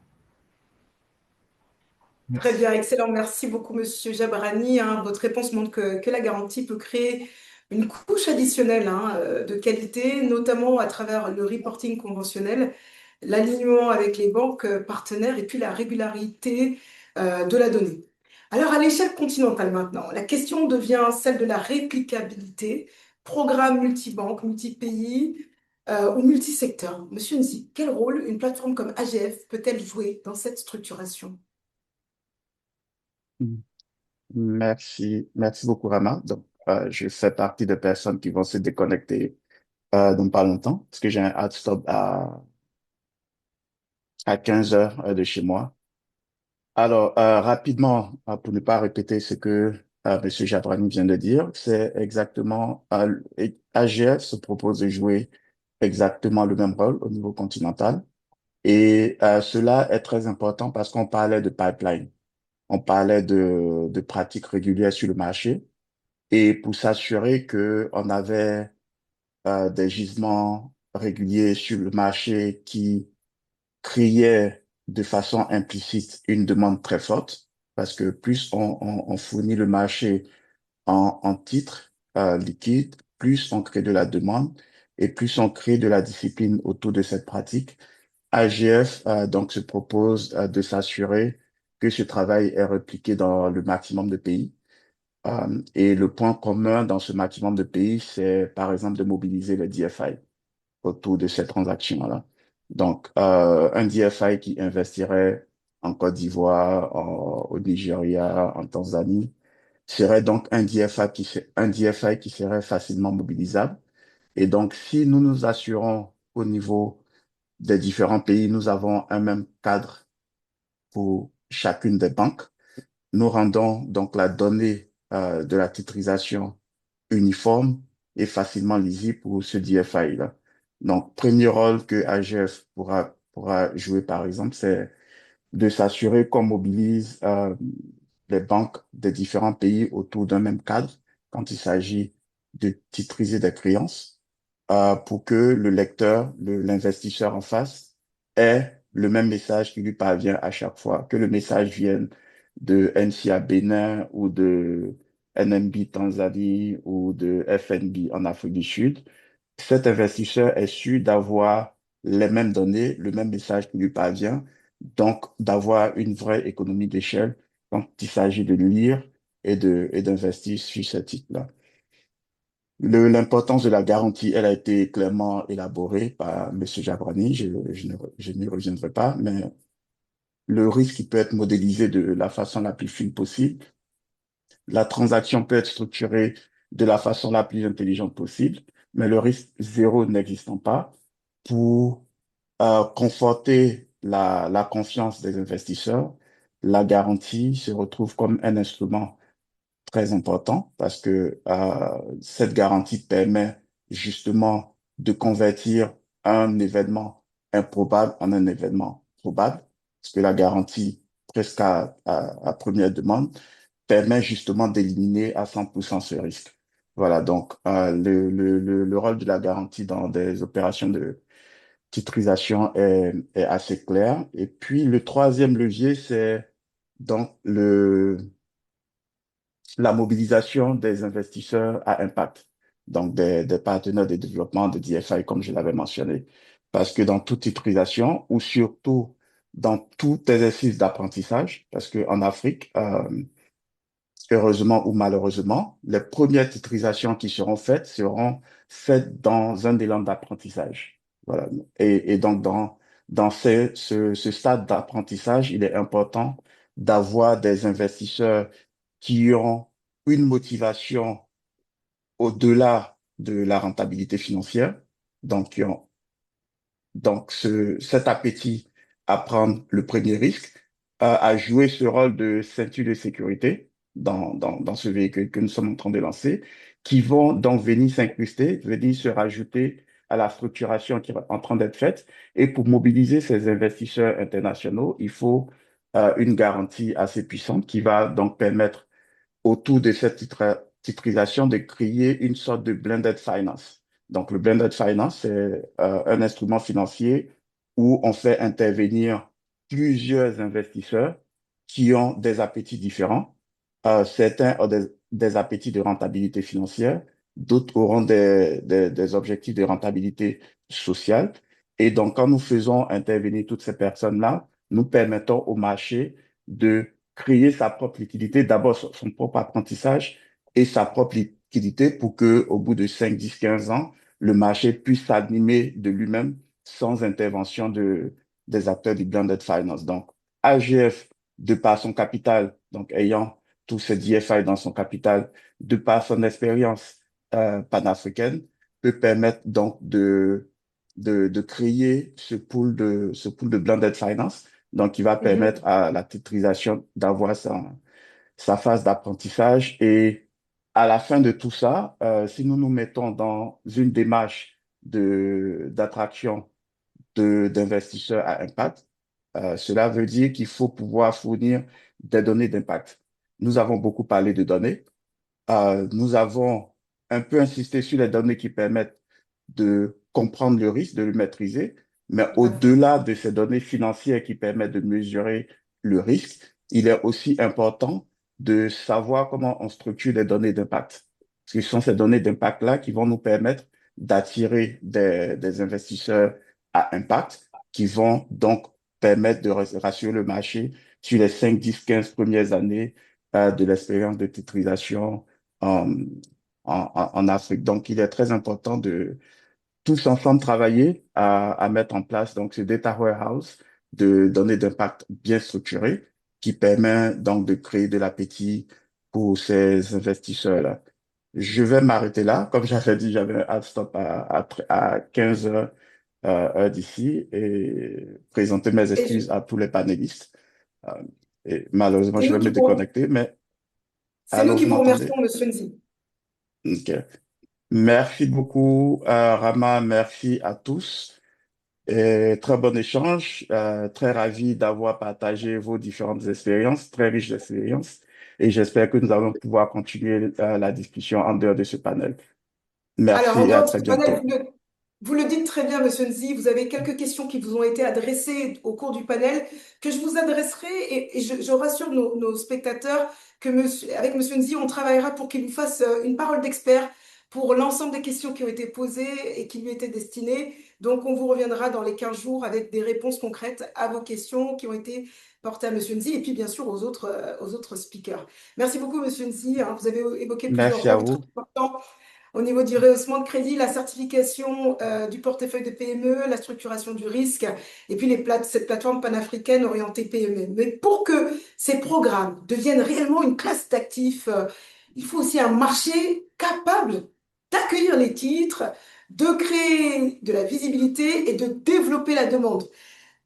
Très Merci. bien, excellent. Merci beaucoup, Monsieur Jabarani, hein. Votre réponse montre que la garantie peut créer une couche additionnelle, hein, de qualité, notamment à travers le reporting conventionnel, l'alignement avec les banques partenaires et puis la régularité de la donnée. Alors, à l'échelle continentale maintenant, la question devient celle de la réplicabilité, programme multibanque, multi-pays ou multisecteur. Monsieur Nzi, quel rôle une plateforme comme AGF peut-elle jouer dans cette structuration? Merci beaucoup, Rama. Donc, je fais partie des personnes qui vont se déconnecter dans pas longtemps, parce que j'ai un hard stop à 15 heures de chez moi. Alors, rapidement, pour ne pas répéter ce que Monsieur Jabrani vient de dire, c'est exactement, AGF se propose de jouer exactement le même rôle au niveau continental. Et cela est très important parce qu'on parlait de pipeline, on parlait de pratiques régulières sur le marché. Et pour s'assurer que on avait des gisements réguliers sur le marché qui créaient de façon implicite une demande très forte, parce que plus on fournit le marché en titres liquides, plus on crée de la demande et plus on crée de la discipline autour de cette pratique. AGF donc se propose de s'assurer que ce travail est répliqué dans le maximum de pays. Et le point commun dans ce maximum de pays, c'est par exemple de mobiliser les DFI autour de ces transactions-là. Donc, un DFI qui investirait en Côte d'Ivoire, au Nigeria, en Tanzanie, serait donc un DFI qui serait facilement mobilisable. Et donc, si nous nous assurons au niveau des différents pays, nous avons un même cadre pour chacune des banques. Nous rendons donc la donnée de la titrisation uniforme et facilement lisible pour ce DFI-là. Donc, premier rôle que AGF pourra jouer, par exemple, c'est de s'assurer qu'on mobilise les banques des différents pays autour d'un même cadre quand il s'agit de titriser des créances pour que le lecteur, l'investisseur en face, ait le même message qui lui parvient à chaque fois, que le message vienne de NCA Bénin ou de NMB Tanzanie ou de FNB en Afrique du Sud. Cet investisseur est sûr d'avoir les mêmes données, le même message qui lui parvient, donc d'avoir une vraie économie d'échelle quand il s'agit de lire et d'investir sur ce titre-là. L'importance de la garantie, elle a été clairement élaborée par M. Jabrani, je n'y reviendrai pas, mais le risque il peut être modélisé de la façon la plus fine possible. La transaction peut être structurée de la façon la plus intelligente possible, mais le risque zéro n'existant pas, pour conforter la confiance des investisseurs, la garantie se retrouve comme un instrument très important parce que cette garantie permet justement de convertir un événement improbable en un événement probable, parce que la garantie, presque à première demande, permet justement d'éliminer à 100% ce risque. Voilà, donc le rôle de la garantie dans des opérations de titrisation est assez clair. Et puis le troisième levier, c'est donc la mobilisation des investisseurs à impact, donc des partenaires de développement de DFI, comme je l'avais mentionné. Parce que dans toute titrisation, ou surtout dans tout exercice d'apprentissage, parce qu'en Afrique, heureusement ou malheureusement, les premières titrisations qui seront faites dans un élan d'apprentissage. Voilà. Et donc, dans ce stade d'apprentissage, il est important d'avoir des investisseurs qui ont une motivation au-delà de la rentabilité financière, donc qui ont donc, cet appétit à prendre le premier risque, à jouer ce rôle de ceinture de sécurité dans ce véhicule que nous sommes en train de lancer, qui vont donc venir s'incruster, venir se rajouter à la structuration qui est en train d'être faite. Et pour mobiliser ces investisseurs internationaux, il faut une garantie assez puissante qui va donc permettre autour de cette titrisation de créer une sorte de blended finance. Donc, le blended finance, c'est un instrument financier où on fait intervenir plusieurs investisseurs qui ont des appétits différents. Certains ont des appétits de rentabilité financière, d'autres auront des objectifs de rentabilité sociale. Et donc, quand nous faisons intervenir toutes ces personnes-là, nous permettons au marché de créer sa propre liquidité, d'abord son propre apprentissage et sa propre liquidité pour que, au bout de 5, 10, 15 ans, le marché puisse s'animer de lui-même sans intervention des acteurs du blended finance. Donc, AGF, de par son capital, donc ayant tous ces DFI dans son capital, de par son expérience panafricaine, peut permettre donc de créer ce pool de blended finance, donc qui va permettre à la titrisation d'avoir sa phase d'apprentissage. Et à la fin de tout ça, si nous nous mettons dans une démarche d'attraction d'investisseurs à impact, cela veut dire qu'il faut pouvoir fournir des données d'impact. Nous avons beaucoup parlé de données. Nous avons un peu insisté sur les données qui permettent de comprendre le risque, de le maîtriser, mais Tout à fait. au-delà de ces données financières qui permettent de mesurer le risque, il est aussi important de savoir comment on structure les données d'impact. Parce que ce sont ces données d'impact-là qui vont nous permettre d'attirer des investisseurs à impact qui vont donc permettre de rassurer le marché sur les 5, 10, 15 premières années de l'expérience de titrisation en, en Afrique. Donc, il est très important de tous ensemble travailler à mettre en place donc ce data warehouse de données d'impact bien structurées qui permet donc de créer de l'appétit pour ces investisseurs-là. Je vais m'arrêter là. Comme j'avais dit, j'avais un hard stop à 15 heures heure d'ici et présenter mes Et excuses à tous les panélistes. Euh, Et malheureusement, C'est je nous vais me qui vous, déconnecter, mais c'est nous allô, qui vous vous m'entendez? remercions, Monsieur Nzi. Ok. Merci beaucoup, Rama. Merci à tous. Et très bon échange. Très ravi d'avoir partagé vos différentes expériences, très riches expériences. Et j'espère que nous allons pouvoir continuer la discussion en dehors de ce panel. Alors, Merci en et à dehors de très ce panel, bientôt. vous le dites très bien, Monsieur Nzi, vous avez quelques questions qui vous ont été adressées au cours du panel que je vous adresserai et je rassure nos spectateurs que avec Monsieur Nzi, on travaillera pour qu'il nous fasse une parole d'expert pour l'ensemble des questions qui ont été posées et qui lui étaient destinées. Donc, on vous reviendra dans les 15 jours avec des réponses concrètes à vos questions qui ont été portées à Monsieur Nzi et puis bien sûr aux autres speakers. Merci beaucoup, Monsieur Nzi, hein. Vous avez évoqué plusieurs Merci à rôles très vous. importants au niveau du rehaussement de crédit, la certification du portefeuille de PME, la structuration du risque, et puis cette plateforme panafricaine orientée PME. Mais pour que ces programmes deviennent réellement une classe d'actifs, il faut aussi un marché capable d'accueillir les titres, de créer de la visibilité et de développer la demande.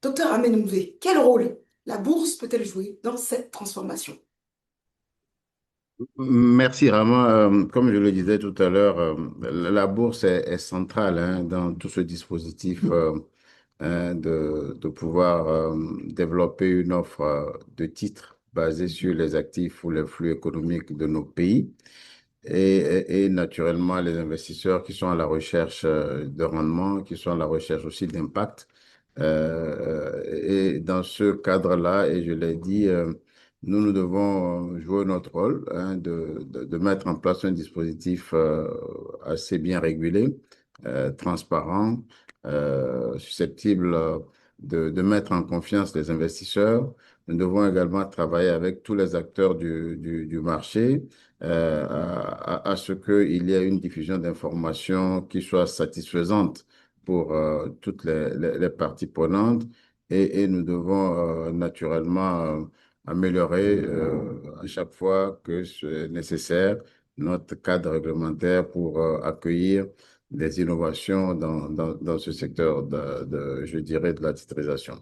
Docteur Amenouvé, quel rôle la bourse peut-elle jouer dans cette transformation? Merci Ramon. Comme je le disais tout à l'heure, la bourse est centrale hein, dans tout ce dispositif hein, de pouvoir développer une offre de titres basée sur les actifs ou les flux économiques de nos pays. Et naturellement, les investisseurs qui sont à la recherche de rendement, qui sont à la recherche aussi d'impact. Et dans ce cadre-là, et je l'ai dit, nous devons jouer notre rôle hein, de mettre en place un dispositif assez bien régulé, transparent, susceptible de mettre en confiance les investisseurs. Nous devons également travailler avec tous les acteurs du marché à ce qu'il y ait une diffusion d'informations qui soit satisfaisante pour toutes les parties prenantes et nous devons naturellement améliorer à chaque fois que c'est nécessaire notre cadre réglementaire pour accueillir des innovations dans ce secteur je dirais, de la titrisation.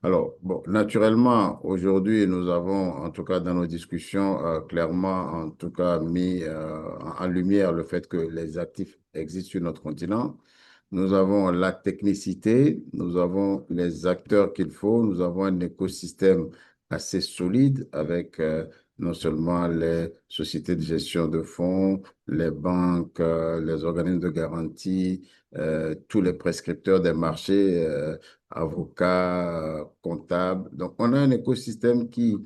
Alors, bon, naturellement, aujourd'hui, nous avons, en tout cas dans nos discussions, clairement, en tout cas, mis en lumière le fait que les actifs existent sur notre continent. Nous avons la technicité, nous avons les acteurs qu'il faut, nous avons un écosystème assez solide avec non seulement les sociétés de gestion de fonds, les banques, les organismes de garantie, tous les prescripteurs des marchés, avocats, comptables. Donc, on a un écosystème qui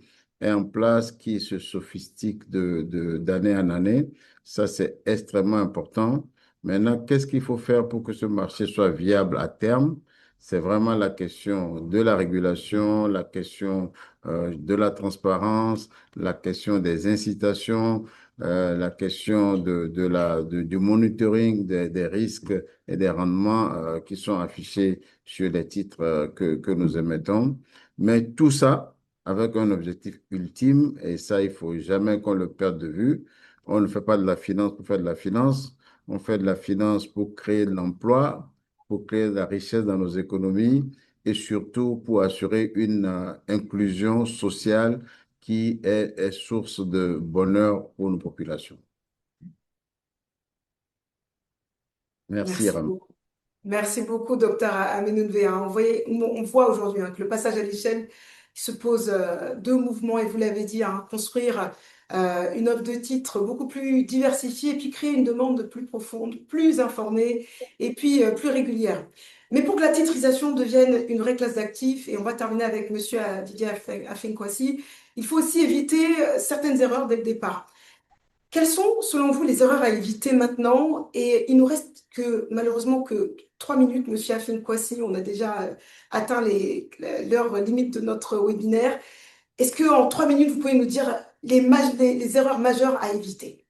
est en place, qui se sophistique d'année en année. Ça, c'est extrêmement important. Maintenant, qu'est-ce qu'il faut faire pour que ce marché soit viable à terme? C'est vraiment la question de la régulation, la question de la transparence, la question des incitations, la question du monitoring des risques et des rendements qui sont affichés sur les titres que nous émettons. Mais tout ça avec un objectif ultime, et ça, il faut jamais qu'on le perde de vue. On ne fait pas de la finance pour faire de la finance. On fait de la finance pour créer de l'emploi, pour créer de la richesse dans nos économies et surtout pour assurer une inclusion sociale qui est source de bonheur pour nos populations. Merci, Merci Ram. beaucoup. Merci beaucoup, docteur Amenunve. On voit aujourd'hui hein, que le passage à l'échelle se pose deux mouvements, et vous l'avez dit, hein, construire une offre de titres beaucoup plus diversifiée et puis créer une demande plus profonde, plus informée et puis plus régulière. Mais pour que la titrisation devienne une vraie classe d'actifs, et on va terminer avec Monsieur Didier Afenkwasi, il faut aussi éviter certaines erreurs dès le départ. Quelles sont, selon vous, les erreurs à éviter maintenant? Et il nous reste que, malheureusement, que 3 minutes, Monsieur Afin Kwasi. On a déjà atteint l'heure limite de notre webinaire. Est-ce qu'en 3 minutes, vous pouvez nous dire les erreurs majeures à éviter?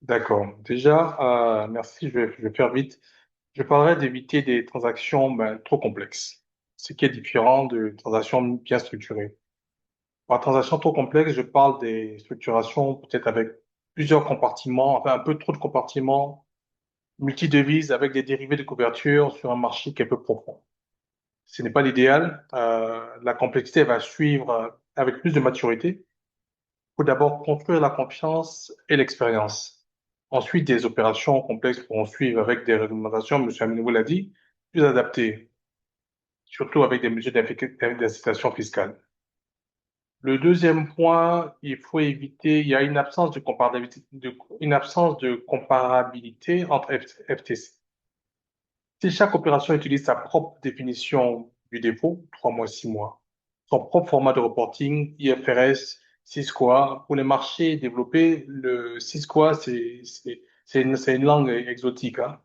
D'accord. Déjà, merci, je vais faire vite. Je parlerai d'éviter des transactions trop complexes, ce qui est différent de transactions bien structurées. Par transaction trop complexe, je parle des structurations peut-être avec plusieurs compartiments, enfin un peu trop de compartiments, multi-devises avec des dérivés de couverture sur un marché qui est peu profond. Ce n'est pas l'idéal. La complexité va suivre avec plus de maturité, il faut d'abord construire la confiance et l'expérience. Ensuite, des opérations complexes pourront suivre avec des réglementations, M. Aminou l'a dit, plus adaptées, surtout avec des mesures d'incitation fiscale. Le deuxième point, il faut éviter, il y a une absence de comparabilité entre FTC. Si chaque opération utilise sa propre définition du défaut, 3 mois, 6 mois, son propre format de reporting, IFRS, SISCOA, pour les marchés développés, le SISCOA, c'est une langue exotique, hein.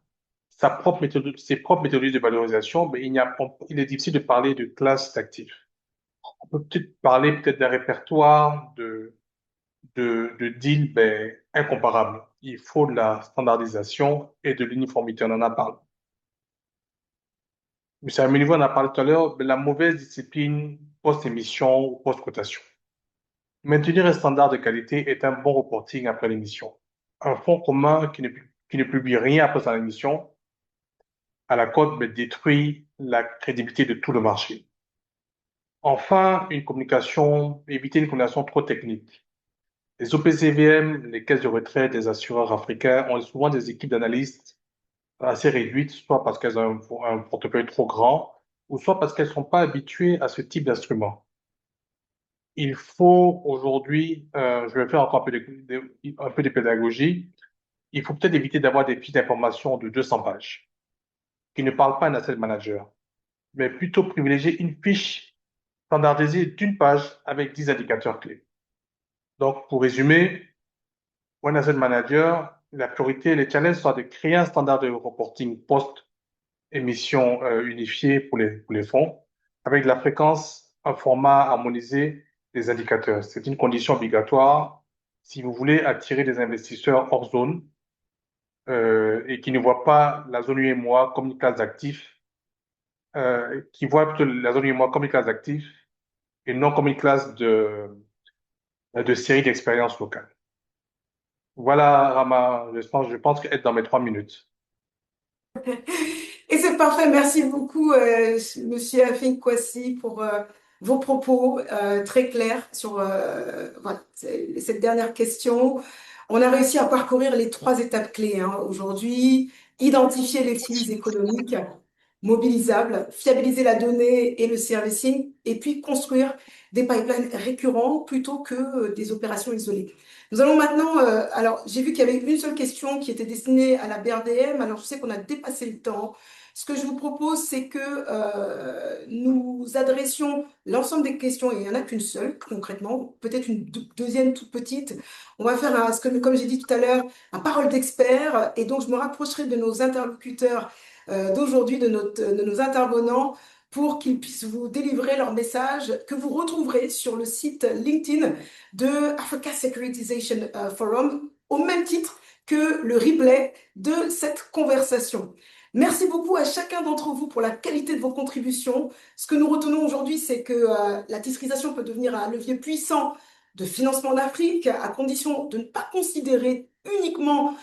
Ses propres méthodologies de valorisation, mais il est difficile de parler de classe d'actifs. On peut peut-être parler d'un répertoire de deals, ben, incomparables. Il faut de la standardisation et de l'uniformité. On en a parlé. M. Améliveau en a parlé tout à l'heure, de la mauvaise discipline post-émission ou post-cotation. Maintenir un standard de qualité est un bon reporting après l'émission. Un fonds commun qui ne publie rien après son émission à la cote mais détruit la crédibilité de tout le marché. Enfin, éviter une communication trop technique. Les OPCVM, les caisses de retraite, les assureurs africains ont souvent des équipes d'analystes assez réduites, soit parce qu'elles ont un portefeuille trop grand, ou soit parce qu'elles ne sont pas habituées à ce type d'instrument. Il faut aujourd'hui, je vais faire encore un peu de pédagogie, il faut peut-être éviter d'avoir des fiches d'information de 200 pages qui ne parlent pas à un asset manager, mais plutôt privilégier une fiche standardisée d'une page avec 10 indicateurs clés. Donc, pour résumer, pour un asset manager, la priorité, les challenges sont de créer un standard de reporting post-émission unifié pour les fonds, avec de la fréquence, un format harmonisé des indicateurs. C'est une condition obligatoire si vous voulez attirer des investisseurs hors zone et qui ne voient pas la zone UEMOA comme une classe d'actifs, qui voient plutôt la zone UEMOA comme une classe d'actifs et non comme une classe de série d'expériences locales. Voilà, Rama, je pense être dans mes 3 minutes. Et c'est parfait. Merci beaucoup, Monsieur Afin Kwasi, pour vos propos très clairs sur voilà, cette dernière question. On a réussi à parcourir les 3 étapes clés hein, aujourd'hui. Identifier les flux économiques mobilisables, fiabiliser la donnée et le servicing, et puis construire des pipelines récurrents plutôt que des opérations isolées. Nous allons maintenant, alors j'ai vu qu'il y avait une seule question qui était destinée à la BRDM, alors je sais qu'on a dépassé le temps. Ce que je vous propose, c'est que nous adressions l'ensemble des questions, et il n'y en a qu'une seule concrètement, peut-être une deuxième toute petite. On va faire, comme j'ai dit tout à l'heure, un parole d'expert, et donc je me rapprocherai de nos interlocuteurs d'aujourd'hui, de nos intervenants, pour qu'ils puissent vous délivrer leur message que vous retrouverez sur le site LinkedIn de Africa Securitization Forum, au même titre que le replay de cette conversation. Merci beaucoup à chacun d'entre vous pour la qualité de vos contributions. Ce que nous retenons aujourd'hui, c'est que la titrisation peut devenir un levier puissant de financement en Afrique, à condition de ne pas considérer uniquement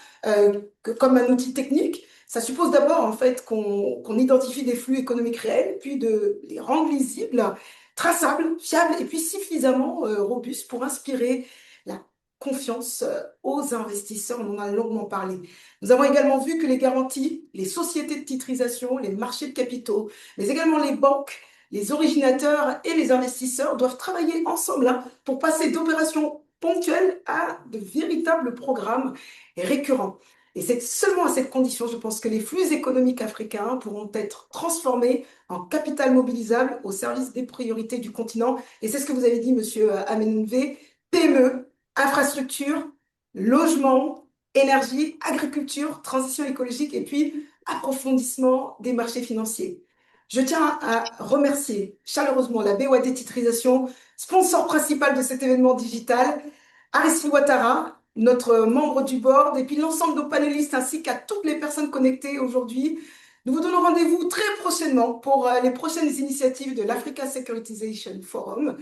comme un outil technique. Ça suppose d'abord en fait qu'on identifie des flux économiques réels, puis de les rendre lisibles, traçables, fiables et puis suffisamment robustes pour inspirer la confiance aux investisseurs. On en a longuement parlé. Nous avons également vu que les garanties, les sociétés de titrisation, les marchés de capitaux, mais également les banques, les originateurs et les investisseurs doivent travailler ensemble hein, pour passer d'opérations ponctuelles à de véritables programmes récurrents. Et c'est seulement à cette condition, je pense, que les flux économiques africains pourront être transformés en capital mobilisable au service des priorités du continent. Et c'est ce que vous avez dit, Monsieur Amenve, PME, infrastructure, logement, énergie, agriculture, transition écologique et puis approfondissement des marchés financiers. Je tiens à remercier chaleureusement la BOAD Titrisation, sponsor principal de cet événement digital, Aristide Ouattara, notre membre du board, et puis l'ensemble de nos panélistes ainsi qu'à toutes les personnes connectées aujourd'hui. Nous vous donnons rendez-vous très prochainement pour les prochaines initiatives de l'Africa Securitization Forum.